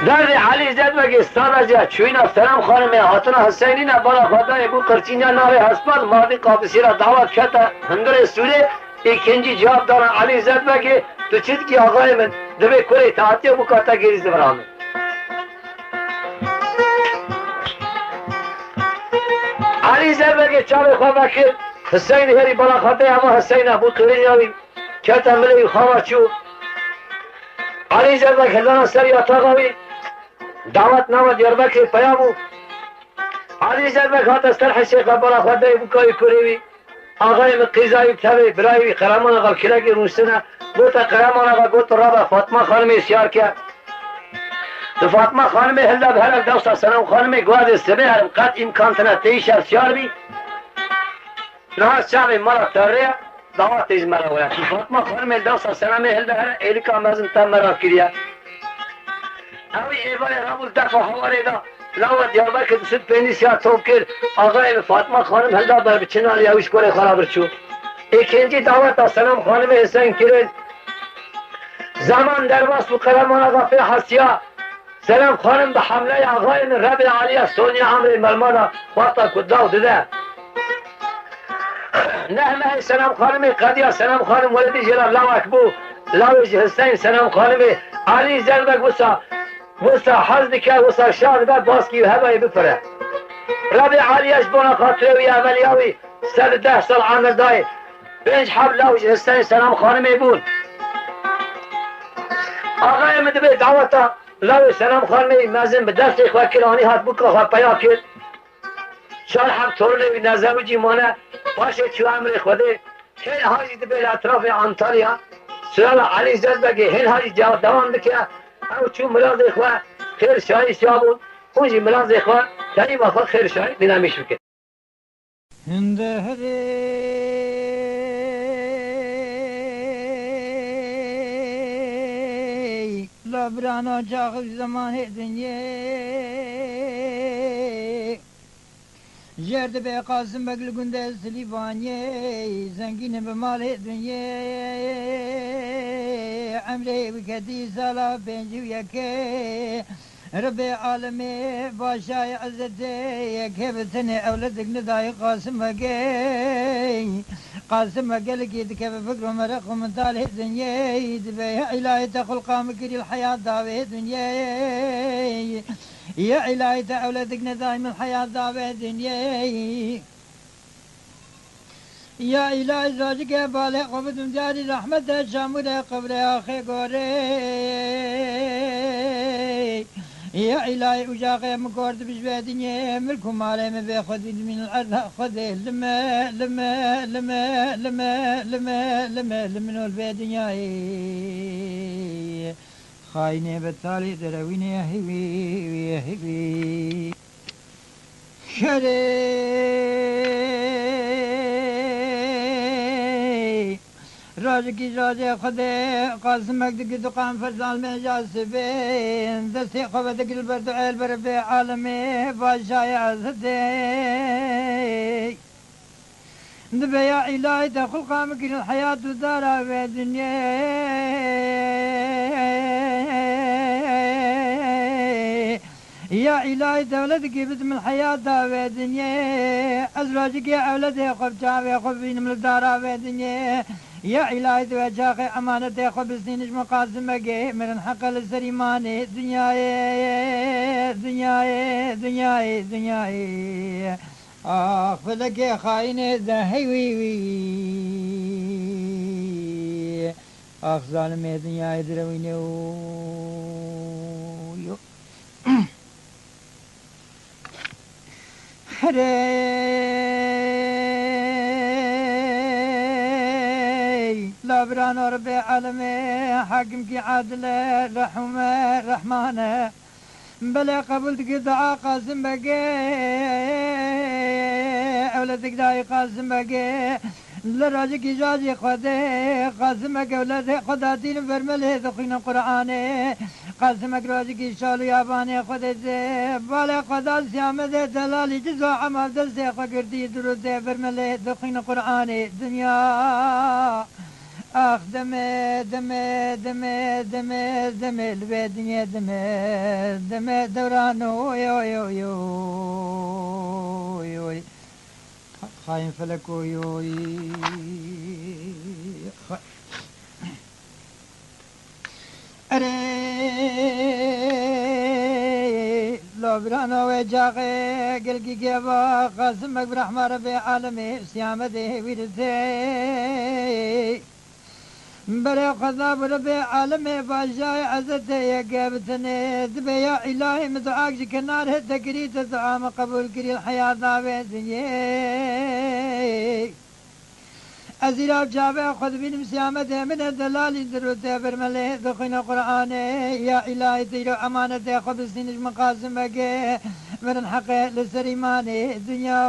درد علی زدوگی استانجا چوینا سلام خانم حاتنا حسینی نه بالا خدای بو قرچینیا ناوی هسپال مادی قابسی را دعوت کتا هنگر سوره ikinci cevap dana Ali Zedbeki tu çit ki ağay men debe kore taatiye bu kata geriz bırakın. Ali Zedbeki çabe xabakir Hüseyin heri bana xatay ama Hüseyin bu kırınyavi kata meleği xavaçu Ali Zedbeki hedana ser yatağavi davet nama Diyarbakır payamu Ali Zedbeki hata serh şeyh bana xatay bu kayı kurevi آقای قیزایی تبی برای قرمان آقا کلکی روستنه بوتا قرمان آقا گوت رابا فاطمه خانم سیار کرد تو فاطمه خانم هلده به هلک دوستا سلام خانم گواد سبه هرم قد امکان تنه تیشر سیار بی نها شعب مرا تره دعوت تیز مرا ویا تو فاطمه خانم دوستا سلام هلده هرم ایلیکا مزن تم مرا کریا اوی ایبای رابول دفع حواره دا لاوت دیاربکر دوست پینیسیا توب کرد آقای فاطمه خانم هلدا بر بچنال یاوش کوره خراب چو ikinci davet سلام خانم حسین کرد زمان در واسط قلمان آقا فی حسیا سلام خانم به حمله آقای رب عالیه سونی عمر ملمانا واتا کداو دده نحمه سلام خانم قدیا سلام خانم ولدی جلال لاو اکبو لاوش حسین سلام خانم علی زربک وسا حزد که وسا شاد بعد باسکی و هوای بفره ربی عالیش بنا خاطره وی اولیاوی 110 سال عمر دای بنج حب لاوش حسین سلام خانمی بود آقای مدبه دعوتا لاوش سلام خانمی مزن به دست اخوه کرانی هات بکا خواه پیا کرد شان هم طوله نزوجی مانه باشه چو امر خوده هل هایی دبیل اطراف انطالیا سوال علی زد بگه هل هایی جواب دوام بکه او چو ملاز اخوه خیر شایی شابون اونجی ملاز اخوه دنی وفا خیر شایی دینامیش بکه هندهري لبرانا جاغب زمان دنيا جرد بي قاسم بقل قنده سليفاني زنگين بمال دنيا عمري بكتي سالا بنجو يكي ربي عالمي باشاي عزتي يكبتني أولدك نداي قاسم بقي قاسم بقلك يدكب فكر مرق ومن طالع دنيا يدبي إلهي تقل قامك الحياة داوي دنيا يا إلهي أولدك نداي من الحياة داوي دنيا يا إلهي زوجك بالغ وبدم جاري رحمة شامل قبر أخي قوري يا إلهي أجاقي مكورد بجبادني ملكم علي ما بياخذ من الأرض خذه لما من البادنيا خايني بالتالي درويني يا هبي يا هبي شري راجكي راجي خدي قاسمك دقي دقان فرزان من جاسبين دستي خبتك البرد عيل بربي عالمي باشاي عزتي دبي يا إلهي تخل قامك الحياة دارا في الدنيا يا إلهي دولتك بسم الحياة في الدنيا أزواجك يا أولادي خب جاوي خبين من الدارا في الدنيا يا إلهي توجاقي أمانتي خب سنينش مقاسمك من الحق للسريماني دنياي آخ فلك يا خاينة ذهيوي آخ ظالمي دنياي درويني لا بران رب العالمين حاكم كي عادل رحمة رحمانة بلا قبلتك دعاء قاسم بقي أولادك دعاء قاسم بقي لراجك جاجي خده قاسمك أولادك خداتين فرمله دخين قرآنه قاسمك راجك شالو ياباني خده بالا خدال سيامده دلالي جزو عمال دسته خقردي درده فرمله دخين قرآنه دنيا آخ دمه البدنيا دمه دورانو يو خاين فلكو يوي أري لو برانا وجاقي قلقي قيبا قاسمك برحمة ربي عالمي سيامده ويرثي بلا خذاب ربي عالمي باشاي عزتي يا قابتني دبي يا إلهي مدعاك كنار هدكريت دعام قبول كري الحياة ضابي دنيا أزيراب جابه خذ بين مسيامته من الدلال دروته برمله دخين قرآن يا إلهي تيرو أمانته خذ سنج مقاسم بقى من الحق للسريماني دنيا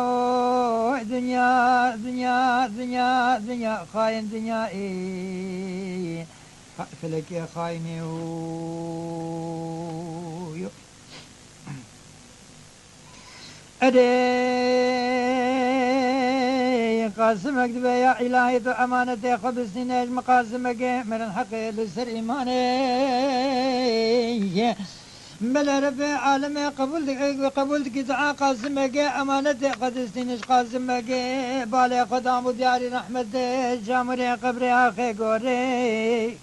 خاين دنيا إيه فلك يا خايني أدي قاسمك دبي يا إلهي تو أمانتي خذ سنج مقاسمك من الحق للسريماني بلا ربي عالمي قبولتك دعاء قاسمك أمانتي قد استنش قاسمك بالي قدام دياري رحمة جامري قبري أخي قوري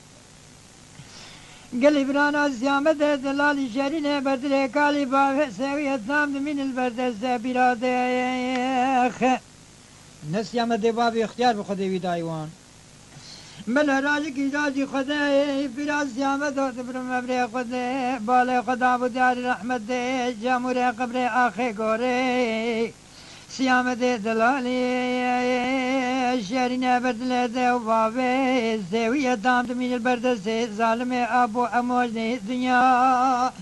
قلي برانا زيامة دلالي شرينة بدري كالي باب سوية ثامد من البرد الزبيرات نسيامة باب اختيار بخدي ودايوان بل راجك راجي خداي براس زيامة تبرم أبري خدي بالي خدا بدار رحمة جاموري قبري آخي قوري سیامده دلالی شیرین بردلده و بابه زویه دام دمین البردسته ظالم ابو اموج دنیا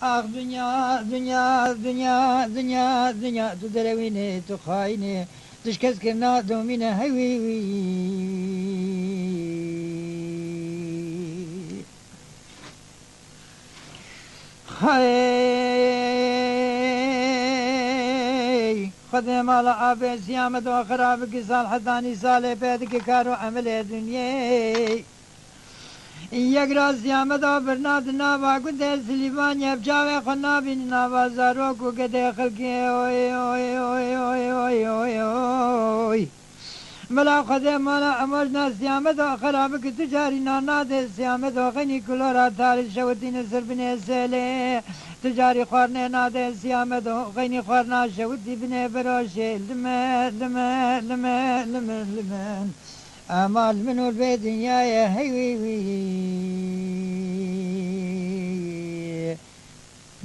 آخ دنیا دنیا دنیا دنیا دنیا تو دروینه تو خاینه تشکس که نادومینه هوی وی خی خدم على عبد سيامة وخرابك صالح ثاني صالح بيدك كارو عمل دنيا يقرا سيامة برناد نابا كنت سليمان يبجاوي خنا بين نابا زاروك وكده خلقي اوي اوي اوي اوي اوي اوي اوي ملا خدم ملا امرنا سيامة وخرابك تجاري ناناد سيامة وغني كلورا تاري شوتين سربني سيلي تجاري خورنه ناده سيامة غيني خورنا شودي بني بروشي لمن لمن لمن لمن لمن أمال منو البيت يا هيوي وي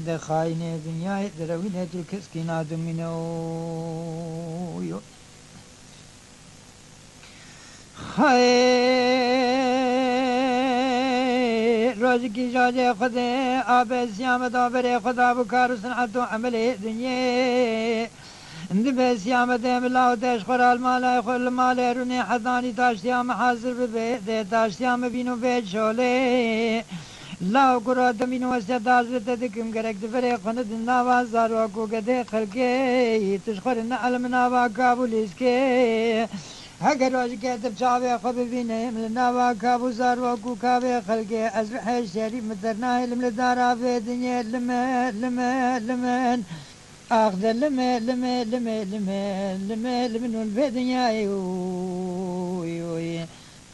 دخاينة دنيا دروينة الكسكينة دمينو خير روزك جاجي خده آب سيامة دابر خدا بكار صنعت عمل دنيا اندب سيامة دم الله تشخر المال خل المال روني حضاني تاشتيام حاضر ببيت تاشتيام بينو بيت شولي لا قرا دمينو استداز بتدكم غرق دفري خند النواز زاروكو قده خلقي تشخر النعلم نوا كابوليسكي اگر روز کتب چاوی خوب بینه من نوا کابو زار و کو کابی خلقی از بحی شریف مدرناه لم لدارا في دنيا لمن لمن لمن اخذ لمن لمن لمن لمن لمن لمن في دنيا يوي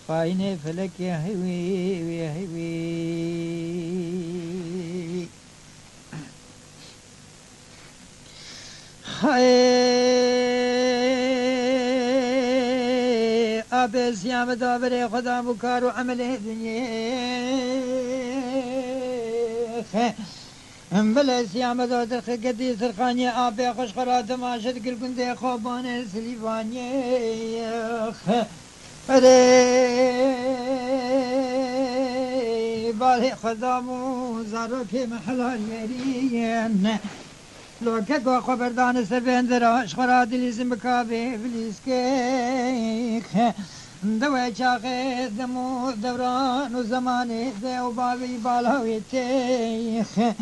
خاينه فلك يا هوي يا هوي آب سیام دابر خدا بکار و عمل دنیا بلا سیام دادر خدی سرخانی آب خوش خرات ماشد گل گنده خوابان سلیوانی اره بالی خدا مو زارو که محلال میرین لو كاكو خبردان سبندر اشخرا دليزم بكابي بليسكيك دوي شاخي دمو دوران وزماني ذو بابي بالاوي تيخ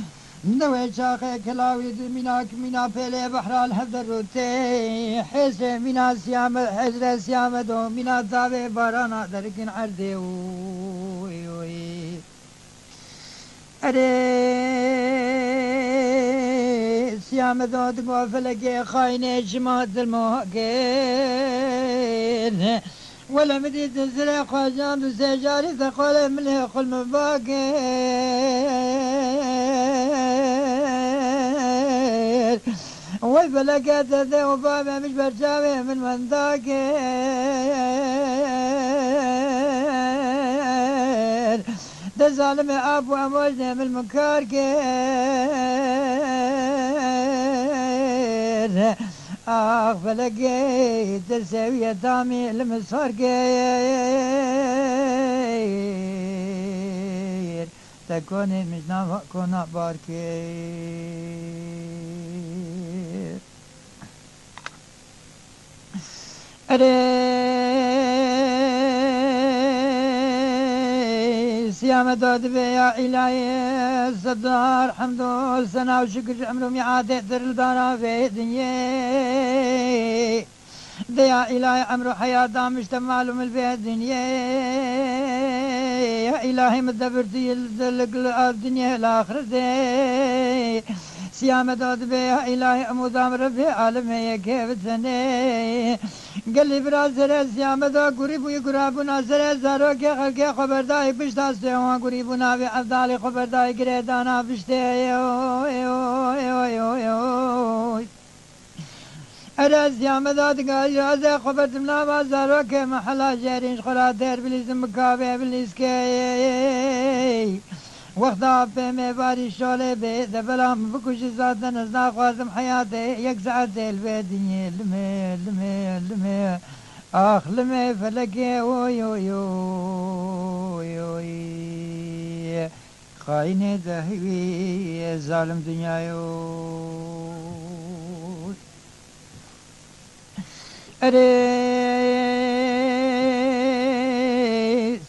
دوي شاخي كلاوي ميناك مينا بيلي بحر الحذر روتي حيس مينا سيام حجر سيام دو مينا تابي بارانا دركن عردي وي سيام دود قوفلك خاينة جماعة المواقين ولا مديد الزرع خواجان وسجاري ثقول ملي خل مباقين ويبلقات ذا وبابا مش برجاوي من ذاكين ده ظالم ابو اموجنا من المنكر كير اخ فلقيت تسوي دامي المسار كير تكوني مجنا كنا باركير سيام دود بيا إلهي صدار حمد وسنا وشكر عمرهم يعاد در الدارا في دنيا ديا إلهي عمرو حياة دامش تمالهم البيت دنيا يا إلهي مدبرتي الدنيا الآخرة دي سيام دود بيا إلهي أمودام ربي عالمي كيف تني قال لي برازر سيام دو قريبو يقرابونا زر زارو كي خلقي خبرداي بشتا سيوان قريبونا بعبدالي خبرداي قريدانا بشتي أرى سيام دود قال رازي خبرتمنا بازارو كي محلا جارين خلا دير بليزم بكابي بليزكي وقتا بهم باری شاله به دبلام بکش زادن از نخوازم حیات یک ساعت دل به دنیا لمه لمه لمه آخ لمه فلکه اوی اوی اوی اوی خاین دهوی ظالم دنیایو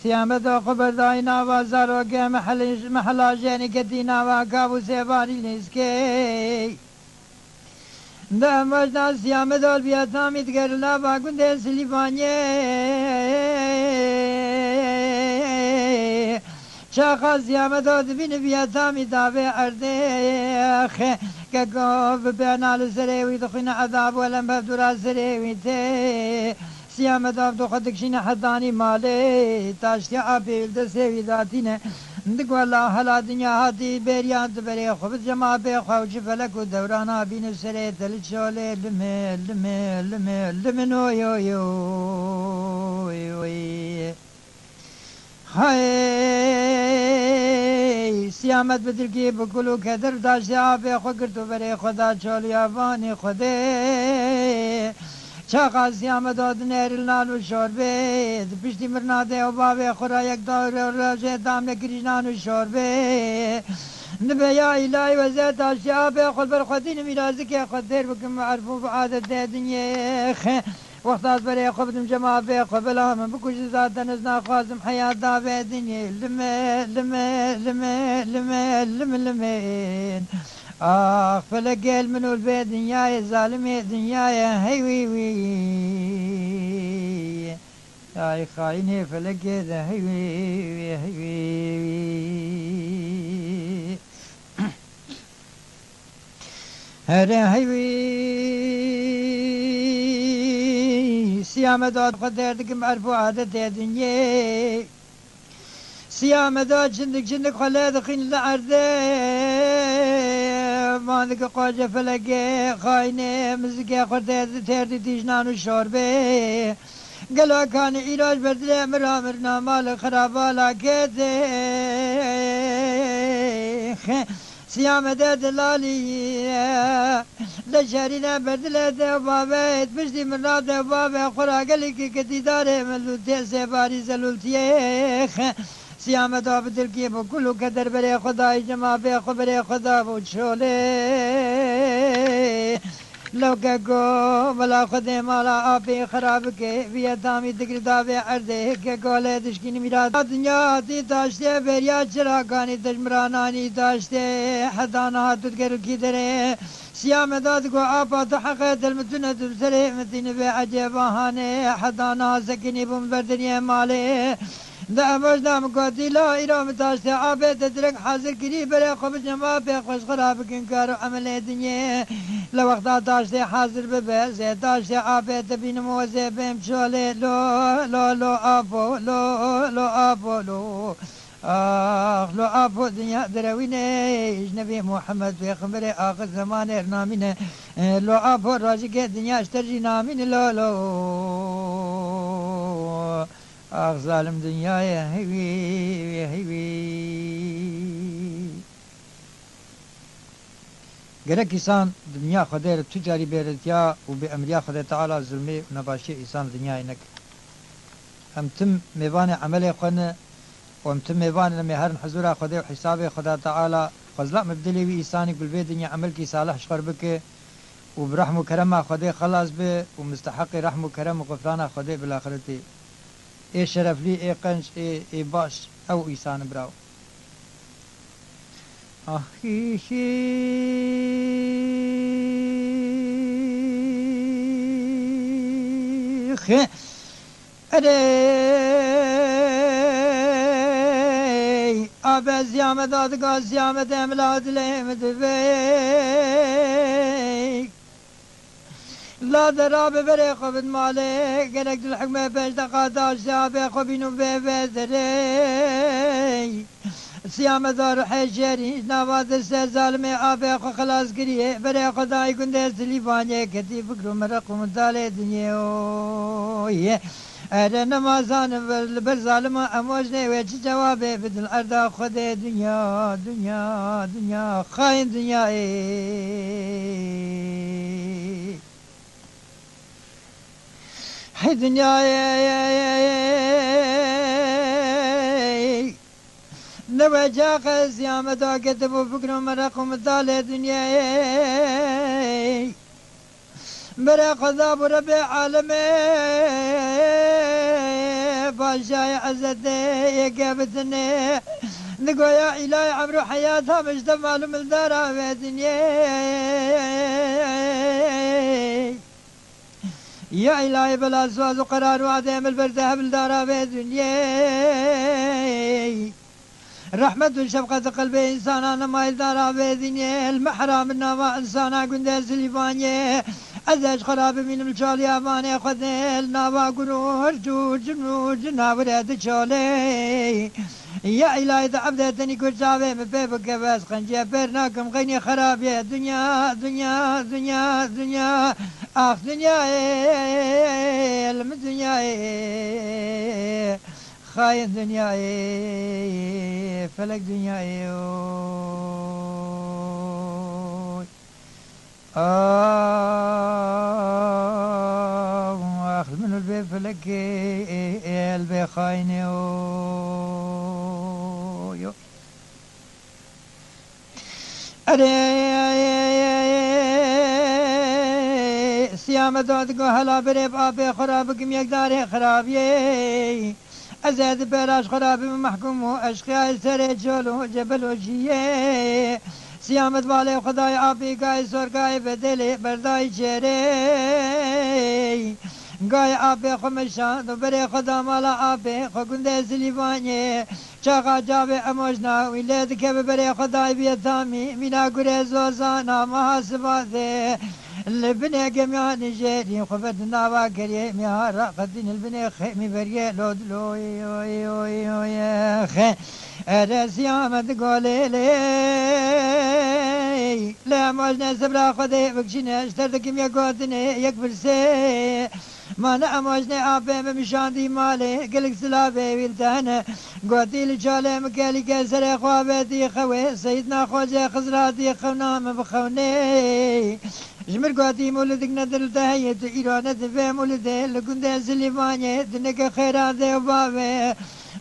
سیامت و خبردای نوازار و که محلا جنی کتی نوا کابو سیباری نیسکی ده مجنا سیامت و بیاتامیت کرلا باگون ده سلیفانیه شاخا سیامت و دبین بیاتامی دابه اردخ که گفت بینال سریوی دخین عذاب ولم بفدرا سریوی ته سیامت و دو خدکشین حدانی مالی تاشتی آبیل ده سیوی داتینه دق والله هلا دنیا هاتی بریان تبری خوب جماع بی خوش فلک و دورانا بین سری دل شوله لمه لمه لمه لمه نو یو یو یو های سیامت بدل کی بکلو کدر داشتی آبی خو کرتو بری خدا چولی آوانی خوده چاقا سیامت آد نیرل نالو شوربه پشتی مرناده و بابی خورا یک دار راجه دام نکریجنانو شوربه نبه یا الهی وزید داشتی آبی خود بر خودین میرازی که خود دیر بکن معرفو بعادت ده دنیا وقت از برای خودم جماع به قبلا من بکش ذاتن از نخوازم حیات دابه دنیا لمه لمه لمه لمه لمه لمه آخ فلقل منو البيت دنياي ظالمي دنياي هي وي وي يا خايني فلقل هي وي هي وي هذا هي وي سيامة داد قدرتك معرفو عادة الدنيا سيامة داد شندك خلاد خين العرض مانك قاجة فلقي خاينة مزقي خردت تردي تيجنان الشوربة قالوا كان علاج بردلي مرامرنا مال خرابة لاكيت سيامة دلالي لشارينا بردلي بابا بجدي مرنا بابا قرا قالك كتي داري ملوتي سيباري زلولتيخ سیامت آب دل کی بکلو کدر بره خدای جمع به خبر خدا بود شوله لوکه گو بلا خود مالا آبی خراب که ویتامی دگر داوی عرضه که گوله دشکین میراد دنیا تی تاشته بریا چراکانی دشمرانانی تاشته حدانا تدگر کی دره سیام داد کو آبا تو حق دل متونه تبسره متین به عجبانه حدانا سکنی بم بردنی ماله ده مجدم قاتلا ایرام تاشته آبه تدرک حاضر کری بره خوب جماع به خوش خراب کن کارو عمل دنیا لوقتا تاشته حاضر ببه زی تاشته آبه تبین موزه بهم شوله لو لو لو آبو لو لو آبو لو آخ لو آبو دنیا دروینه نبی محمد پیغمبر آخر زمان ارنامینه لو آبو راجی که دنیا اشترجی نامین لو لو آخ ظالم دنیای هیوی هیوی گره کسان دنیا خدا تجاری بیرتیا و به امریا خدا تعالی ظلمی و نباشی انسان دنیای نک هم تم میوان عمل خونه و هم تم میوان مهرن حضور خدا و حساب خدا تعالی خزلا مبدلی وی انسانی کل به دنیا عمل کی صالح شکر بکه و برحم و کرم خدا خلاص به و مستحق رحم و کرم و غفران خدا بالاخرته ای شرف لی ای قنج ای باش او ایسان براو آخیشی خی اری آب زیامت دادگاه زیامت املاد لیمت وی لا دراب بره خوبت ماله گرک دل حکمه پیش دقاتاش سیابه خوبینو ببزره سیامه دار حجری نواز سر ظالمه آبه خو خلاص کریه بره خدای کنده سلیفانیه کتی فکر و مرق و مطاله دنیه أنا نمازان بالظالمة أموجني ويش جوابي بدل أردا خدي دنيا دنيا دنيا خاين دنيا هاي دنيا نوجا قزيام دا كتبوا فكروا مرقوا مدال دنيا برا قضاب ربي عالمي باشاي عزتي يقابتني نقول يا إلهي عمرو حياتها مش معلوم الدارة في دنيا يا إلهي بلا زواج وقرار وعدم البردها بالدارة في دنيا رحمة وشفقة قلبي إنسان أنا ما يدار بيدني المحرم النما إنسان قند سليفاني أزاج خراب من الشال ياباني خذني النابا قرور جنو جنابرة شالي يا إلهي تعبدتني كل شعبي مبيبك بس خنجي برناكم غيني خراب يا دنيا دنيا دنيا دنيا آخ دنيا الدنيا خاين دنيا فلك دنيا اخذ من البيت فلك البي خاين سيامة دودكو هلا بريب ابي خرابكم يقداري خرابي أزاد براش خرابي محكوم وأشقياء سري جولو جبل وجيه سيامت بالي خداي آبي قاي سور قاي بدلي برداي شيري قاي آبي خمشان دبري خدا مالا آبي خقنده سليفاني شاقا جابي أموجنا ويلاد كبري خداي بيتامي منا قريز وزانا محاسباته البني جميع نجاري خفتنا واكري مهارة قدين البني خيمي بريه لود لوي وي وي وي خي أرسيامة تقولي لي لا موجنا سبرا خدي بكشنا اشترتكم يقوتني يكبر سي ما نأموجني آبي بمشاندي مالي قلق سلابي ويلتهن قوتي لجالي مكالي كسر خوابتي خوي سيدنا خوجي خزراتي خونام بخوني جمر قوتي مولدك ندر تهيت إيرانة في مولده لكنده سليفاني دنك خيرات وبابي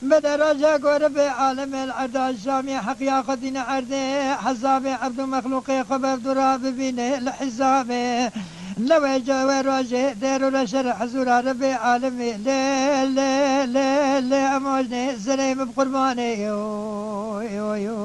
بدا رجا قرب عالم العرض الشامي حق ياخذين عرضي حسابي عبد مخلوقي خبب دراب بيني لحسابي لو جاوي راجي ديرو لشرح حزور ربي عالمي لي لي لي لي أموجني سليم بقرباني يو يو يو